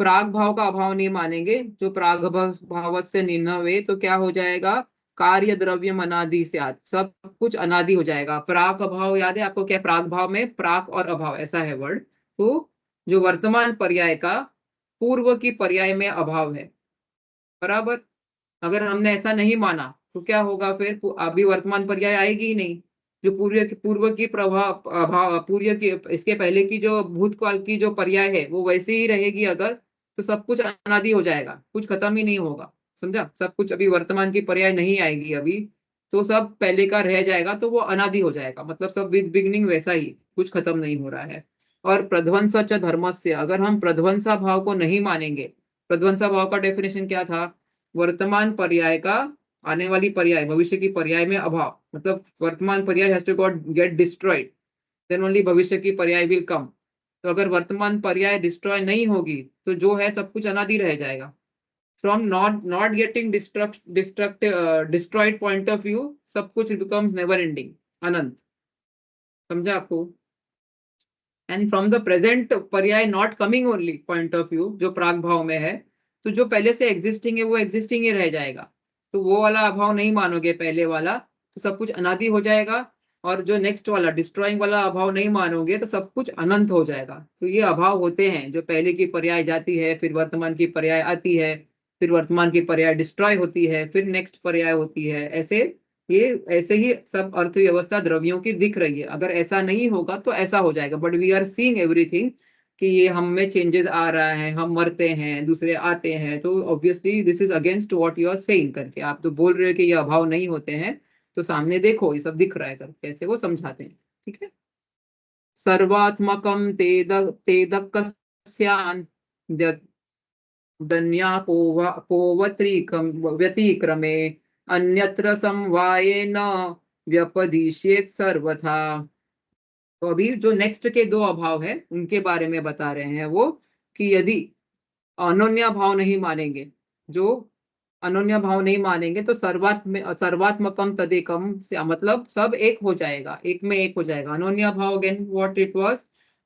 प्राग भाव का अभाव नहीं मानेंगे, जो प्राग भाव से निर्णय, तो क्या हो जाएगा, कार्य द्रव्य अनादि से सब कुछ अनादि हो जाएगा। प्राग अभाव याद है आपको क्या, प्राग भाव में प्राग और अभाव ऐसा है वर्ड। तो जो वर्तमान पर्याय का पूर्व की पर्याय में अभाव है, बराबर। अगर हमने ऐसा नहीं माना तो क्या होगा फिर, अभी वर्तमान पर्याय आएगी ही नहीं। जो पूर्व की प्रभाव अभाव, पूर्व की इसके पहले की जो भूतकाल की जो पर्याय है वो वैसे ही रहेगी अगर, तो सब कुछ अनादि हो जाएगा, कुछ खत्म ही नहीं होगा। समझा, सब कुछ अभी वर्तमान की पर्याय नहीं आएगी अभी, तो सब पहले का रह जाएगा, तो वो अनादि हो जाएगा, मतलब सब विद बिगनिंग वैसा ही, कुछ खत्म नहीं हो रहा है। और प्रध्वंस च धर्मस्य, अगर हम प्रध्वंसा भाव को नहीं मानेंगे, प्रध्वंसा भाव का डेफिनेशन क्या था, वर्तमान पर्याय का आने वाली पर्याय, भविष्य की पर्याय में अभाव, मतलब वर्तमान पर्याय has to got get destroyed, then only भविष्य की पर्याय विल कम। तो अगर वर्तमान पर्याय डिस्ट्रॉय नहीं होगी तो जो है सब कुछ अनादि रह जाएगा। From not getting destroyed point of view, सब कुछ बिकम्स नेवर एंडिंग, अनंत। समझा आपको। एंड फ्रॉम द प्रेजेंट पर्याय not coming only point of view, जो प्राग भाव में है, तो जो पहले से एग्जिस्टिंग है वो एग्जिस्टिंग ही रह जाएगा। तो वो वाला अभाव नहीं मानोगे पहले वाला, तो सब कुछ अनादि हो जाएगा। और जो नेक्स्ट वाला डिस्ट्रॉइंग वाला अभाव नहीं मानोगे तो सब कुछ अनंत हो जाएगा। तो ये अभाव होते हैं, जो पहले की पर्याय जाती है, फिर वर्तमान की पर्याय आती है, फिर वर्तमान की पर्याय डिस्ट्रॉय होती है, फिर नेक्स्ट पर्याय होती है, ऐसे ये ऐसे ही सब अर्थव्यवस्था द्रव्यों की दिख रही है। अगर ऐसा नहीं होगा तो ऐसा हो जाएगा, but we are seeing everything कि ये हम में चेंजेस आ रहा है, हम मरते हैं, दूसरे आते हैं, तो obviously this is against what you are saying करके, आप तो बोल रहे हो कि ये अभाव नहीं होते हैं, तो सामने देखो ये सब दिख रहा है करके, ऐसे वो समझाते हैं। ठीक है, सर्वात्मकम तेदकस्यान् दन्यापोवत्रिकम व्यतिक्रमे अन्यत्र समवायेन व्यपदिश्येत सर्वथा। तो अभी जो नेक्स्ट के दो अभाव है उनके बारे में बता रहे हैं वो, कि यदि अनोन्या भाव नहीं मानेंगे, जो अनोन्या भाव नहीं मानेंगे तो सर्वात्मकम तदेकम से मतलब सब एक हो जाएगा, एक में एक हो जाएगा। अनोन्या भाव अगेन व्हाट इट वाज,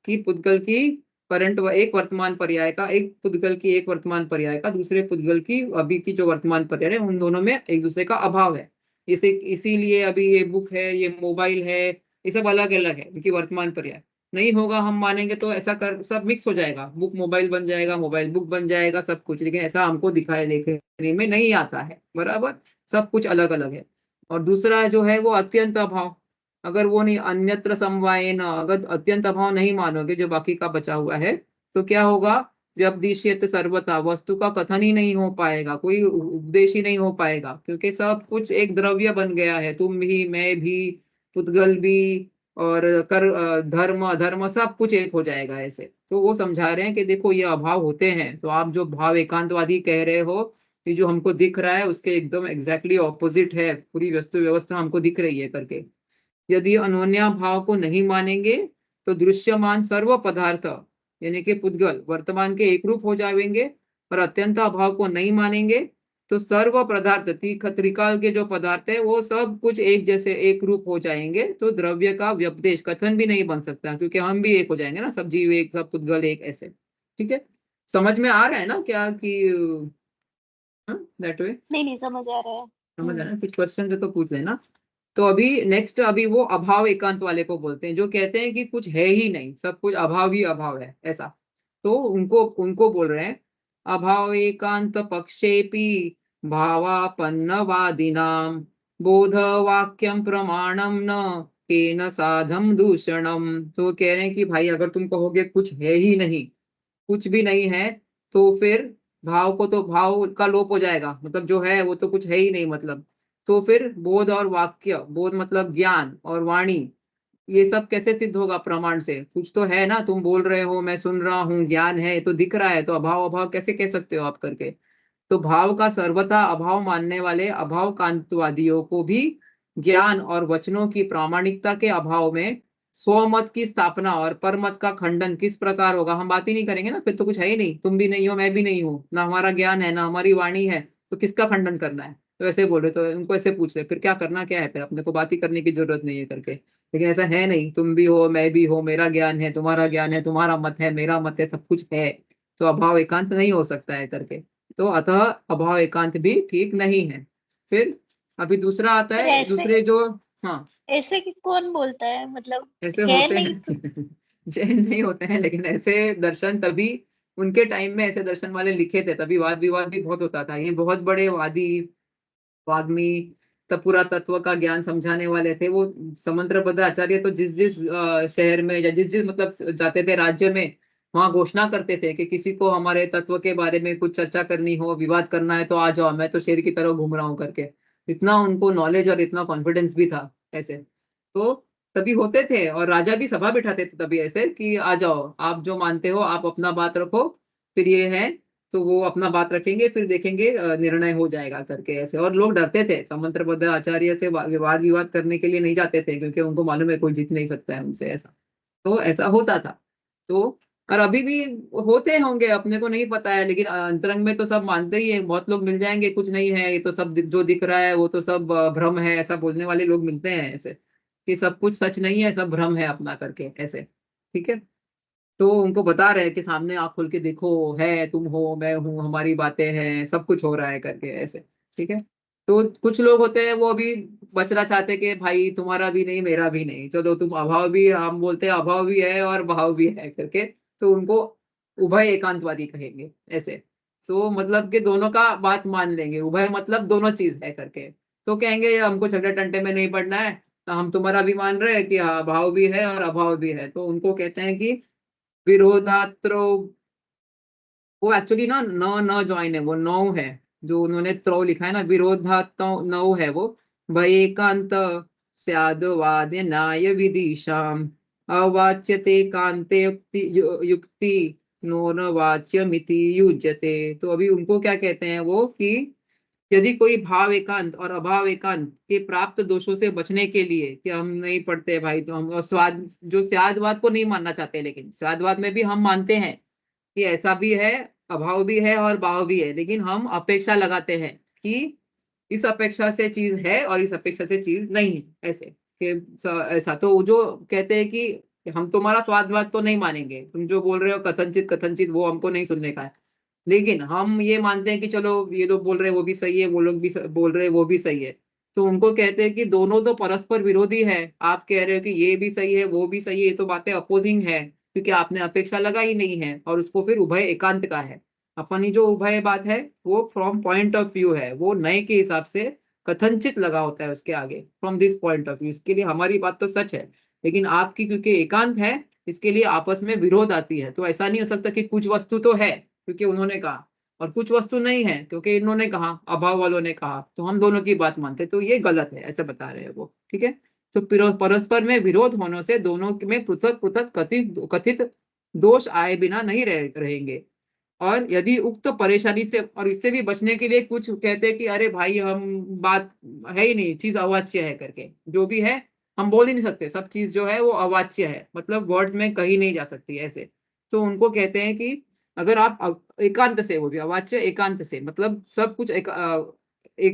कि पुद्गल की करंट एक वर्तमान पर्याय का, एक पुद्गल की एक वर्तमान पर्याय का दूसरे पुद्गल की अभी की जो वर्तमान पर्याय है, उन दोनों में एक दूसरे का अभाव है। इसे इसीलिए अभी ये बुक है, ये मोबाइल है, ये सब अलग अलग है, उनकी वर्तमान पर्याय नहीं होगा हम मानेंगे तो ऐसा कर सब मिक्स हो जाएगा, बुक मोबाइल बन जाएगा, मोबाइल बुक बन जाएगा, सब कुछ। लेकिन ऐसा हमको दिखाई देखने में नहीं आता है, बराबर, सब कुछ अलग अलग है। और दूसरा जो है वो अत्यंत अभाव, अगर वो नहीं अन्यत्र समवाय न, अगर अत्यंत अभाव नहीं मानोगे जो बाकी का बचा हुआ है, तो क्या होगा, व्यपदिश्यते सर्वथा, वस्तु का कथन ही नहीं हो पाएगा, कोई उपदेश ही नहीं हो पाएगा, क्योंकि सब कुछ एक द्रव्य बन गया है, तुम भी, मैं भी, पुद्गल भी, और धर्म अधर्म सब कुछ एक हो जाएगा ऐसे। तो वो समझा रहे हैं कि देखो ये अभाव होते हैं, तो आप जो भाव एकांतवादी कह रहे हो कि जो हमको दिख रहा है उसके एकदम एग्जैक्टली ऑपोजिट है, पूरी वस्तु व्यवस्था हमको दिख रही है करके। यदि अनोन्या भाव को नहीं मानेंगे तो दृश्यमान सर्व पदार्थ, यानी कि पुद्गल वर्तमान के एक रूप हो जाएंगे, और अत्यंत अभाव को नहीं मानेंगे तो सर्व पदार्थ त्रिकाल के जो पदार्थ है वो सब कुछ एक जैसे एक रूप हो जाएंगे, तो द्रव्य का व्यपदेश कथन भी नहीं बन सकता, क्योंकि हम भी एक हो जाएंगे ना, सब जीव एक, सब पुद्गल एक, ऐसे। ठीक है, समझ में आ रहा है ना क्या कि दैट वे? नहीं नहीं, समझ आ रहा है। समझ आ रहा है, कुछ क्वेश्चन है तो पूछ लेना। तो अभी नेक्स्ट, अभी वो अभाव एकांत वाले को बोलते हैं, जो कहते हैं कि कुछ है ही नहीं, सब कुछ अभाव ही अभाव है, ऐसा। तो उनको उनको बोल रहे हैं अभाव एकांत पक्षेपि भावापन्नवादिनाम बोध वाक्यम प्रमाणम न केन साधम दूषणम। तो कह रहे हैं कि भाई अगर तुम कहोगे कुछ है ही नहीं, कुछ भी नहीं है, तो फिर भाव को, तो भाव का लोप हो जाएगा, मतलब जो है वो तो कुछ है ही नहीं, मतलब तो फिर बोध और वाक्य, बोध मतलब ज्ञान, और वाणी, ये सब कैसे सिद्ध होगा प्रमाण से? कुछ तो है ना, तुम बोल रहे हो, मैं सुन रहा हूँ, ज्ञान है तो दिख रहा है, तो अभाव अभाव कैसे कह सकते हो आप करके? तो भाव का सर्वथा अभाव मानने वाले अभाव कांतवादियों को भी ज्ञान और वचनों की प्रामाणिकता के अभाव में स्वमत की स्थापना और परमत का खंडन किस प्रकार होगा? हम बात ही नहीं करेंगे ना, फिर तो कुछ है ही नहीं, तुम भी नहीं हो, मैं भी नहीं हूँ, ना हमारा ज्ञान है, ना हमारी वाणी है, तो किसका खंडन करना है? तो ऐसे बोल रहे, तो उनको ऐसे पूछ रहे, फिर क्या करना क्या है, फिर अपने को बात ही करने की जरूरत नहीं है करके। लेकिन ऐसा है नहीं, तुम भी हो, मैं भी हो, मेरा ज्ञान है, तुम्हारा ज्ञान है, तुम्हारा मत है, मेरा मत है, सब कुछ है, तो अभाव एकांत नहीं हो सकता है करके। तो अतः अभाव एकांत भी ठीक नहीं है। फिर अभी दूसरा आता फिर है, ऐसे दूसरे जो, हाँ, ऐसे कि कौन बोलता है, मतलब ऐसे है होते नहीं तो। हैं जैन नहीं होते हैं, लेकिन ऐसे दर्शन तभी उनके टाइम में ऐसे दर्शन वाले लिखे थे, तभी वाद विवाद भी बहुत होता था। ये बहुत बड़े वादी, वाग्मी, तब पूरा तत्व का ज्ञान समझाने वाले थे वो। समंत्रभद्र आचार्य तो जिस जिस शहर में या जिस जिस मतलब जाते थे राज्य में, वहां घोषणा करते थे कि किसी को हमारे तत्व के बारे में कुछ चर्चा करनी हो, विवाद करना है, तो आ जाओ, मैं तो शेर की तरह घूम रहा हूँ करके। इतना उनको नॉलेज और इतना कॉन्फिडेंस भी था ऐसे। तो तभी होते थे, और राजा भी सभा बिठाते थे तभी ऐसे कि आ जाओ, आप जो मानते हो आप अपना बात रखो, फिर ये है, तो वो अपना बात रखेंगे, फिर देखेंगे निर्णय हो जाएगा करके ऐसे। और लोग डरते थे, समंत्रभद्र आचार्य से वाद विवाद करने के लिए नहीं जाते थे, क्योंकि उनको मालूम है कोई जीत नहीं सकता है उनसे, ऐसा। तो ऐसा होता था। तो और अभी भी होते होंगे, अपने को नहीं पता है, लेकिन अंतरंग में तो सब मानते ही है। बहुत लोग मिल जाएंगे, कुछ नहीं है, ये तो सब जो दिख रहा है वो तो सब भ्रम है, ऐसा बोलने वाले लोग मिलते हैं ऐसे, कि सब कुछ सच नहीं है, सब भ्रम है अपना करके ऐसे। ठीक है, तो उनको बता रहे हैं कि सामने आँख खोल के देखो, है, तुम हो, मैं हूँ, हमारी बातें हैं, सब कुछ हो रहा है करके ऐसे। ठीक है, तो कुछ लोग होते हैं वो अभी बचना चाहते हैं कि भाई तुम्हारा भी नहीं, मेरा भी नहीं, चलो तुम अभाव भी, हम बोलते हैं अभाव भी है और भाव भी है करके, तो उनको उभय एकांतवादी कहेंगे ऐसे। तो मतलब कि दोनों का बात मान लेंगे, उभय मतलब दोनों चीज है करके। तो कहेंगे हमको झगड़े टंटे में नहीं पड़ना है, तो हम तुम्हारा भी मान रहे हैं कि हाँ भाव भी है और अभाव भी है, तो उनको कहते हैं कि विरोधात्रो। वो एक्चुअली ना न न ज्वाइन है, वो नौ है, जो उन्होंने त्रो लिखा है ना, विरोधात्तो नौ है वो। वैकांत स्याद वाद्य न्याय विदिशाम अवाच्यते कांते युक्ति युक्ति नोन वाच्यमिति युज्यते। तो अभी उनको क्या कहते हैं वो, कि यदि कोई भाव एकांत और अभाव एकांत के प्राप्त दोषों से बचने के लिए, कि हम नहीं पढ़ते भाई, तो हम, और स्वाद, जो स्यादवाद को नहीं मानना चाहते, लेकिन स्यादवाद में भी हम मानते हैं कि ऐसा भी है, अभाव भी है और भाव भी है, लेकिन हम अपेक्षा लगाते हैं कि इस अपेक्षा से चीज है और इस अपेक्षा से चीज नहीं है, ऐसे कि ऐसा। तो वो जो कहते हैं कि हम तुम्हारा स्वादवाद तो नहीं मानेंगे, तुम जो बोल रहे हो कथनचित कथनचित, वो हमको नहीं सुनने का है, लेकिन हम ये मानते हैं कि चलो ये लोग बोल रहे हैं वो भी सही है, वो लोग भी बोल रहे हैं वो भी सही है। तो उनको कहते हैं कि दोनों तो परस्पर विरोधी है, आप कह रहे हो कि ये भी सही है वो भी सही है, ये तो बातें अपोजिंग है, क्योंकि आपने अपेक्षा लगाई नहीं है, और उसको फिर उभय एकांत का है। अपनी जो उभय बात है वो फ्रॉम पॉइंट ऑफ व्यू है, वो नए के हिसाब से कथनचित लगा होता है उसके आगे, from this point of view, इसके लिए हमारी बात तो सच है, लेकिन आपकी क्योंकि एकांत है, इसके लिए आपस में विरोध आती है। तो ऐसा नहीं हो सकता कि कुछ वस्तु तो है क्योंकि उन्होंने कहा, और कुछ वस्तु नहीं है क्योंकि इन्होंने कहा, अभाव वालों ने कहा, तो हम दोनों की बात मानते, तो ये गलत है, ऐसा बता रहे हैं वो। ठीक है, तो परस्पर में विरोध होने से दोनों में पृथक पृथक कथित कथित दोष आए बिना नहीं रहेंगे। और यदि उक्त परेशानी से और इससे भी बचने के लिए कुछ कहते हैं कि अरे भाई हम बात है ही नहीं, चीज अवाच्य है करके, जो भी है हम बोल ही नहीं सकते, सब चीज जो है वो अवाच्य है, मतलब वर्ड में कही नहीं जा सकती ऐसे। तो उनको कहते हैं कि अगर आप एकांत से, वो भी अवाच्य एकांत से, मतलब सब कुछ एक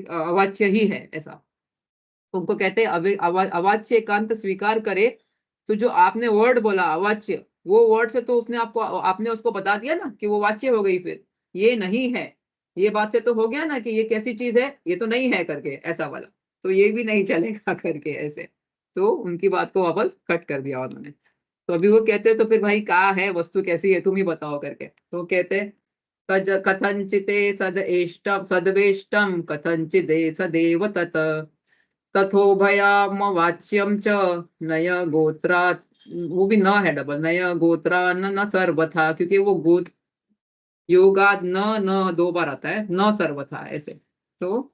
अवाच्य ही है ऐसा, तो उनको कहते हैं अवाच्य एकांत स्वीकार करे। तो जो आपने वर्ड बोला अवाच्य, वो वर्ड से तो उसने आपको, आपने उसको बता दिया ना कि वो वाच्य हो गई, फिर ये नहीं है, ये बात से तो हो गया ना कि ये कैसी चीज है, ये तो नहीं है करके ऐसा वाला, तो ये भी नहीं चलेगा करके ऐसे, तो उनकी बात को वापस कट कर दिया उन्होंने। तो अभी वो कहते हैं तो फिर भाई क्या है वस्तु, कैसी है, तुम ही बताओ करके। तो वो कहते हैं कथंचिते सदेष्टम सद्वेष्टम कथंचिदे सदेव तत तथोभयाम वाच्यम च नय गोत्रा, वो भी न है डबल, नय गोत्रा न सर्वथा, क्योंकि वो गोत योगाद न न दो बार आता है, न सर्वथा ऐसे। तो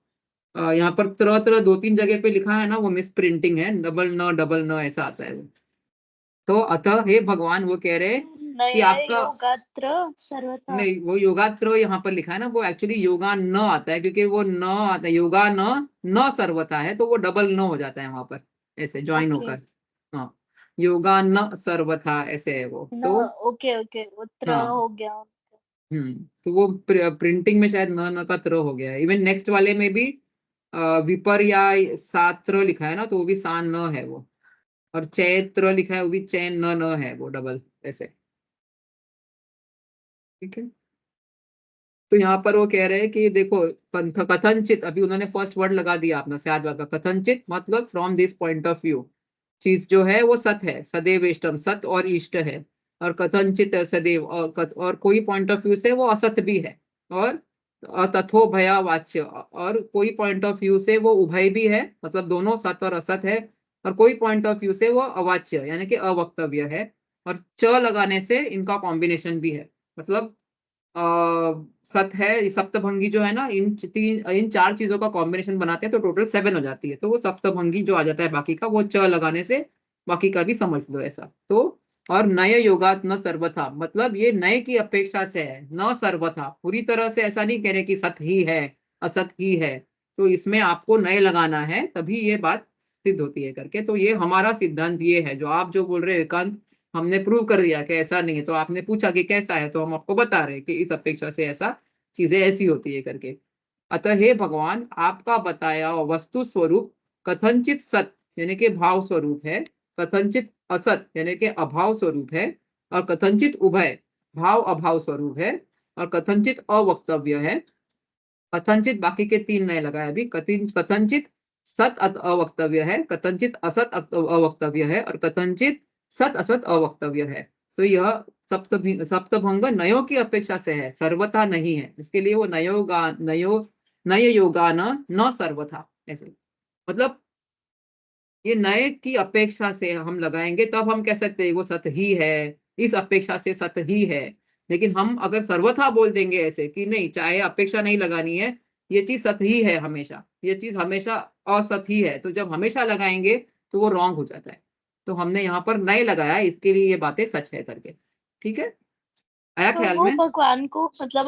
यहाँ पर तरह तरह दो तीन जगह पे लिखा है ना, वो मिस प्रिंटिंग है, डबल न ऐसा आता है वो। तो अतः हे भगवान, वो कह रहे कि नए आपका, योगात्र सर्वथा। नहीं वो योगात्र यहाँ पर लिखा है ना, वो एक्चुअली योगा न आता है, क्योंकि वो न आता है, योगा न न सर्वथा है, तो वो डबल न हो जाता है वहां पर ऐसे ज्वाइन ओके होकर। हाँ, योगा न सर्वथा ऐसे है वो न, तो। ओके ओके, उत्तर हाँ, हो गया। तो वो प्रिंटिंग में शायद न का त्र हो गया है। इवन नेक्स्ट वाले में भी विपर्याय सात्र लिखा है ना, तो वो भी सान न है वो, और चैत्र लिखा है, वो भी चैन न न है वो डबल ऐसे। ठीक है, तो यहाँ पर वो कह रहे हैं कि देखो, पंथ कथनचित, अभी उन्होंने फर्स्ट वर्ड लगा दिया अपना से बात का, कथनचित मतलब from this point of view, चीज जो है वो सत है, सदैव इष्टम, सत और इष्ट है। और कथनचित सदैव, और कोई पॉइंट ऑफ व्यू से वो असत भी है। और तथो भया वाच्य, और कोई पॉइंट ऑफ व्यू से वो उभय भी है, मतलब दोनों सत और असत है। और कोई पॉइंट ऑफ व्यू से वो अवाच्य यानी कि अवक्तव्य है। और च लगाने से इनका कॉम्बिनेशन भी है, मतलब सत है, ये सप्तभंगी जो है ना, इन चार चीजों का कॉम्बिनेशन बनाते हैं तो टोटल 7 हो जाती है, तो वो सप्तभंगी जो आ जाता है बाकी का, वो च लगाने से बाकी का भी समझ लो ऐसा। तो और नय योगात न सर्वथा, मतलब ये नए की अपेक्षा से है, न सर्वथा, पूरी तरह से ऐसा नहीं कह रहे कि सत ही है, असत ही है, तो इसमें आपको नए लगाना है तभी ये बात सिद्ध होती है करके। तो ये हमारा सिद्धांत ये है, जो आप जो बोल रहे हैं एकांत, हमने प्रूव कर दिया कि ऐसा नहीं है। तो आपने पूछा कि कैसा है, तो हम आपको बता रहे हैं कि इस अपेक्षा से ऐसा चीजें ऐसी होती है करके। अतः हे भगवान, आपका बताया वस्तु स्वरूप कथनचित सत यानी कि भाव स्वरूप है, कथनचित असत यानी कि अभाव स्वरूप है, और कथनचित उभय भाव अभाव स्वरूप है, और कथनचित अवक्तव्य है। कथनचित बाकी के तीन नए लगाए अभी, कथनचित सत अवक्तव्य है, कथनचित असत अवक्तव्य है, और कथनचित सत असत अवक्तव्य है। तो यह सप्तभंग नयों की अपेक्षा से है, सर्वथा नहीं है, इसके लिए वो नय योगान न सर्वथा ऐसे, मतलब ये नए की अपेक्षा से हम लगाएंगे तब हम कह सकते हैं वो सत ही है, इस अपेक्षा से सत ही है। लेकिन हम अगर सर्वथा बोल देंगे ऐसे कि नहीं, चाहे अपेक्षा नहीं लगानी है, ये चीज सत ही है हमेशा, ये चीज हमेशा असत ही है, तो जब हमेशा लगाएंगे तो वो रॉन्ग हो जाता है। तो हमने यहाँ पर नए लगाया, इसके लिए ये बातें सच है करके। ठीक है, आया तो ख्याल वो में? भगवान को मतलब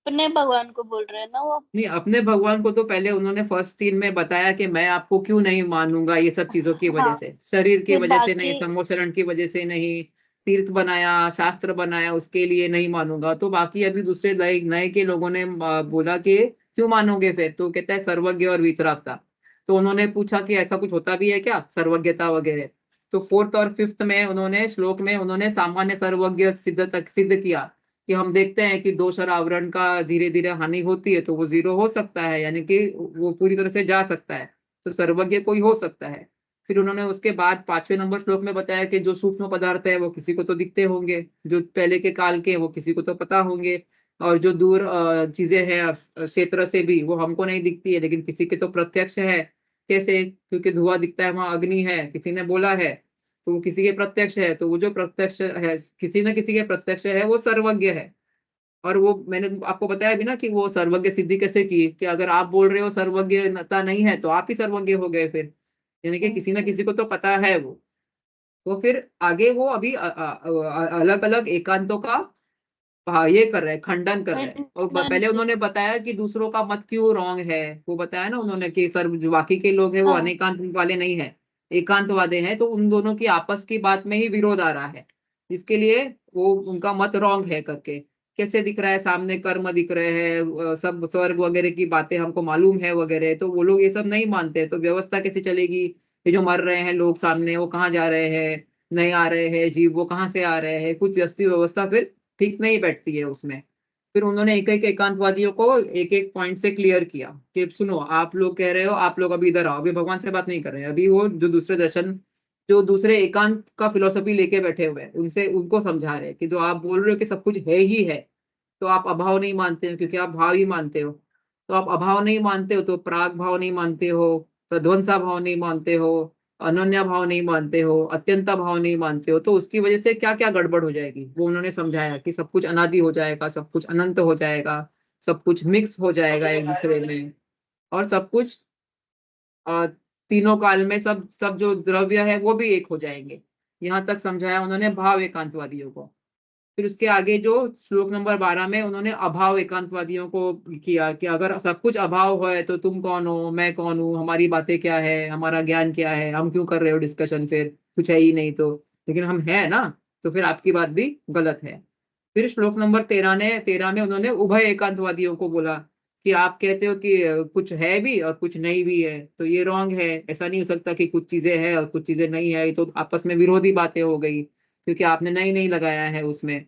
अपने भगवान को बोल रहे हैं ना वो। नहीं, अपने भगवान को तो पहले उन्होंने फर्स्ट सीन में बताया कि मैं आपको क्यों नहीं मानूंगा, ये सब चीजों की वजह हाँ, से, शरीर की फिर वजह से नहीं, बाकी। सम्मोचरण की वजह से नहीं, तीर्थ बनाया, शास्त्र बनाया, उसके लिए नहीं मानूंगा। तो बाकी अभी दूसरे नए नए के लोगों ने बोला कि क्यों मानोगे फिर, तो कहता है सर्वज्ञ और वितरागता। तो उन्होंने पूछा कि ऐसा कुछ होता भी है क्या, सर्वज्ञता वगैरह। तो फोर्थ और फिफ्थ में उन्होंने श्लोक में उन्होंने सामान्य सर्वज्ञ सिद्ध किया कि हम देखते हैं कि दोष आवरण का धीरे धीरे हानि होती है, तो वो जीरो हो सकता है, यानी कि वो पूरी तरह से जा सकता है, तो सर्वज्ञ कोई हो सकता है। फिर उन्होंने उसके बाद 5वें नंबर श्लोक में बताया कि जो सूक्ष्म पदार्थ है वो किसी को तो दिखते होंगे, जो पहले के काल के, वो किसी को तो पता होंगे, और जो दूर चीजें हैं क्षेत्र से भी, वो हमको नहीं दिखती है, लेकिन किसी के तो प्रत्यक्ष है। कैसे? क्योंकि धुआं दिखता है, वहां अग्नि है, किसी ने बोला है, तो वो किसी के प्रत्यक्ष है, तो वो जो प्रत्यक्ष है, किसी न किसी के प्रत्यक्ष है, वो सर्वज्ञ है। और वो मैंने आपको बताया भी ना कि वो सर्वज्ञ सिद्धि कैसे की, कि अगर आप बोल रहे हो सर्वज्ञता नहीं है, तो आप ही सर्वज्ञ हो गए फिर, यानी कि किसी ना किसी को तो पता है वो। तो फिर आगे वो अभी अलग अलग एकांतों का ये कर रहे हैं, खंडन कर रहे हैं। और खंडन पहले की। उन्होंने बताया कि दूसरों का मत क्यों रॉन्ग है, वो बताया ना उन्होंने कि सर जो बाकी के लोग हैं वो हाँ, अनेकांत वाले नहीं है, एकांत वाले हैं, तो उन दोनों की आपस की बात में ही विरोध आ रहा है, इसके लिए वो उनका मत रॉन्ग है करके। कैसे दिख रहा है, सामने कर्म दिख रहे हैं, सब स्वर्ग वगैरह की बातें हमको मालूम है वगैरह, तो वो लोग ये सब नहीं मानते, तो व्यवस्था कैसे चलेगी? ये जो मर रहे हैं लोग सामने, वो कहाँ जा रहे हैं, नहीं आ रहे हैं जीव, वो कहाँ से आ रहे हैं, कुछ व्यवस्था फिर ठीक नहीं बैठती है उसमें। फिर उन्होंने एक एक एकांतवादियों को एक एक पॉइंट से क्लियर किया कि सुनो, आप लोग कह रहे हो, आप लोग अभी इधर आओ, अभी भगवान से बात नहीं कर रहे हैं, अभी वो जो दूसरे दर्शन, जो दूसरे एकांत का फिलोसफी लेके बैठे हुए हैं, उनसे उनको समझा रहे हैं कि जो आप बोल रहे हो कि सब कुछ है ही है, तो आप अभाव नहीं मानते हो क्योंकि आप भाव ही मानते हो। तो आप अभाव नहीं मानते हो तो प्राग भाव नहीं मानते हो, प्रध्वंसा भाव नहीं मानते हो, अनन्या भाव नहीं मानते हो, अत्यंता भाव नहीं मानते हो, तो उसकी वजह से क्या क्या गड़बड़ हो जाएगी वो उन्होंने समझाया कि सब कुछ अनादि हो जाएगा, सब कुछ अनंत हो जाएगा, सब कुछ मिक्स हो जाएगा एक दूसरे में, और सब कुछ तीनों काल में सब सब जो द्रव्य है वो भी एक हो जाएंगे। यहाँ तक समझाया उन्होंने भाव एकांतवादियों को। फिर उसके आगे जो श्लोक नंबर 12 में उन्होंने अभाव एकांतवादियों को किया कि अगर सब कुछ अभाव है तो तुम कौन हो, मैं कौन हूँ, हमारी बातें क्या है, हमारा ज्ञान क्या है, हम क्यों कर रहे हो डिस्कशन, फिर कुछ है ही नहीं तो, लेकिन हम है ना, तो फिर आपकी बात भी गलत है। फिर श्लोक नंबर 13 में उन्होंने उभय एकांतवादियों को बोला कि आप कहते हो कि कुछ है भी और कुछ नहीं भी है, तो ये रॉन्ग है, ऐसा नहीं हो सकता कि कुछ चीजें है और कुछ चीजें नहीं है, ये तो आपस में विरोधी बातें हो गई क्योंकि आपने नहीं नहीं लगाया है उसमें।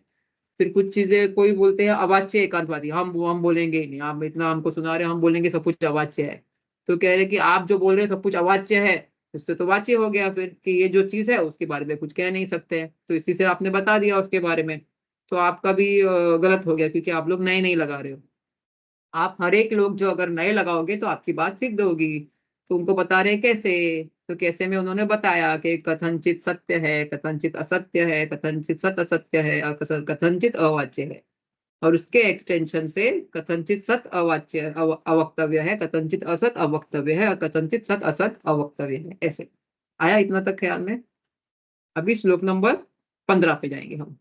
फिर कुछ चीजें कोई बोलते हैं अवाच्य एकांतवादी, हम बोलेंगे ही नहीं, आप इतना हमको सुना रहे हैं, हम बोलेंगे सब कुछ अवाच्य है। तो कह रहे कि आप जो बोल रहे हैं सब कुछ अवाच्य है, उससे तो वाच्य हो गया फिर कि ये जो चीज है उसके बारे में कुछ कह नहीं सकते, तो इसी से आपने बता दिया उसके बारे में, तो आपका भी गलत हो गया क्योंकि आप लोग नए नहीं लगा रहे हो। आप हर एक लोग जो अगर नए लगाओगे तो आपकी बात सिद्ध होगी। तो उनको बता रहे कैसे, तो कैसे में उन्होंने बताया कि कथनचित सत्य है, कथनचित असत्य है, कथनचित सत असत्य है, और कथनचित अवाच्य है, और उसके एक्सटेंशन से कथनचित सत अवाच्य अवक्तव्य है, कथनचित असत अवक्तव्य है, और कथनचित सत असत अवक्तव्य है। ऐसे आया इतना तक ख्याल में? अभी श्लोक नंबर 15 पे जाएंगे हम।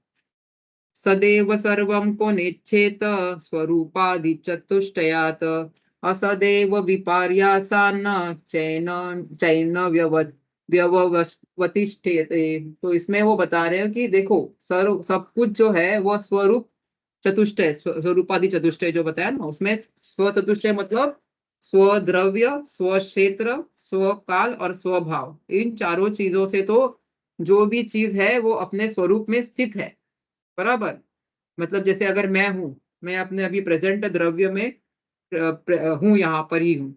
सदैव सर्वं को नेच्छेत स्वरूपादि चतुष्टयात् असदैव विपर्यासान्न चैन चैन व्यवतिष्ठते। तो इसमें वो बता रहे हो कि देखो, सर्व सब कुछ जो है वो स्वरूप चतुष्टय, स्वरूपादि चतुष्टय जो बताया ना, उसमें स्व चतुष्टय मतलब स्वद्रव्य, स्व क्षेत्र, स्वकाल और स्वभाव, इन चारों चीजों से तो जो भी चीज है वो अपने स्वरूप में स्थित है, बराबर। मतलब जैसे अगर मैं हूं, मैं अपने अभी प्रेजेंट द्रव्य में हूं, यहाँ पर ही हूँ,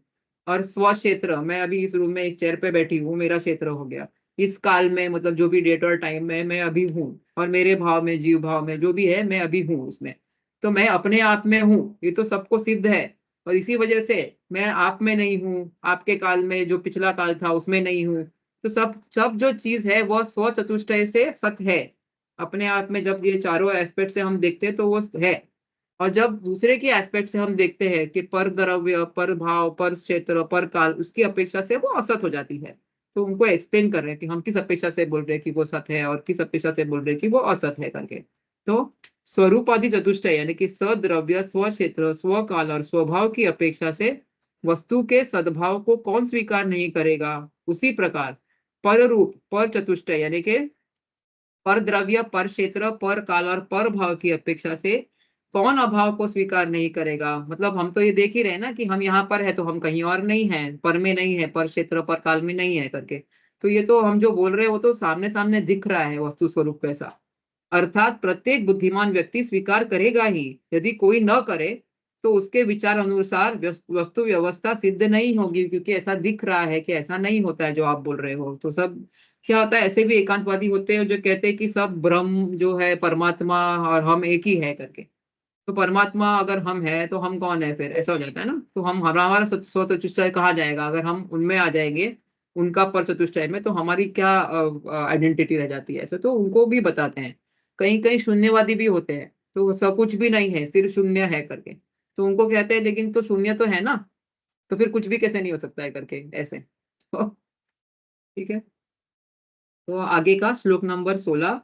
और स्व क्षेत्र, मैं अभी इस रूम में इस चेयर पे बैठी हूँ, मेरा क्षेत्र हो गया। इस काल में मतलब जो भी डेट और टाइम में मैं अभी हूँ, और मेरे भाव में, जीव भाव में जो भी है मैं अभी हूँ उसमें, तो मैं अपने आप में हूँ, ये तो सबको सिद्ध है। और इसी वजह से मैं आप में नहीं हूँ, आपके काल में जो पिछला काल था उसमें नहीं हूँ, तो सब सब जो चीज है वह स्व चतुष्टय से सत्य है अपने आप में। जब ये चारों एस्पेक्ट से हम देखते हैं तो वो है, और जब दूसरे के एस्पेक्ट से हम देखते हैं कि पर द्रव्य, पर भाव, पर क्षेत्र, पर काल, उसकी अपेक्षा से वो असत हो जाती है। तो उनको एक्सप्लेन कर रहे हैं कि हम किस अपेक्षा से बोल रहे हैं कि वो सत है और किस अपेक्षा से बोल रहे हैं कि वो असत है करके। तो स्वरूपादि चतुष्टय यानी कि सद्रव्य, स्व क्षेत्र, स्व काल और स्वभाव की अपेक्षा से वस्तु के सद्भाव को कौन स्वीकार नहीं करेगा, उसी प्रकार पर रूप, पर चतुष्टय यानी कि पर द्रव्य, पर क्षेत्र, पर काल और पर भाव की अपेक्षा से कौन अभाव को स्वीकार नहीं करेगा। मतलब हम तो ये देख ही रहे हैं ना कि हम यहाँ पर है तो हम कहीं और नहीं है, पर में नहीं है, पर क्षेत्र पर काल में नहीं है करके। तो ये तो हम जो बोल रहे हैं वो तो सामने सामने दिख रहा है वस्तु स्वरूप कैसा। अर्थात प्रत्येक बुद्धिमान व्यक्ति स्वीकार करेगा ही, यदि कोई न करे तो उसके विचार अनुसार वस्तु व्यवस्था सिद्ध नहीं होगी, क्योंकि ऐसा दिख रहा है कि ऐसा नहीं होता है जो आप बोल रहे हो। तो सब क्या होता है, ऐसे भी एकांतवादी होते हैं जो कहते हैं कि सब ब्रह्म जो है परमात्मा और हम एक ही है करके। तो परमात्मा अगर हम है तो हम कौन है, फिर ऐसा हो जाता है ना। तो हम हमारा स्व चतुष्टय कहाँ जाएगा अगर हम उनमें आ जाएंगे, उनका पर चतुष्टय में, तो हमारी क्या आइडेंटिटी रह जाती है। ऐसे तो उनको भी बताते हैं। कहीं कहीं शून्यवादी भी होते हैं, तो सब कुछ भी नहीं है, सिर्फ शून्य है करके। तो उनको कहते हैं लेकिन तो शून्य तो है ना, तो फिर कुछ भी कैसे नहीं हो सकता है करके ऐसे। तो ठीक है, तो आगे का श्लोक नंबर 16।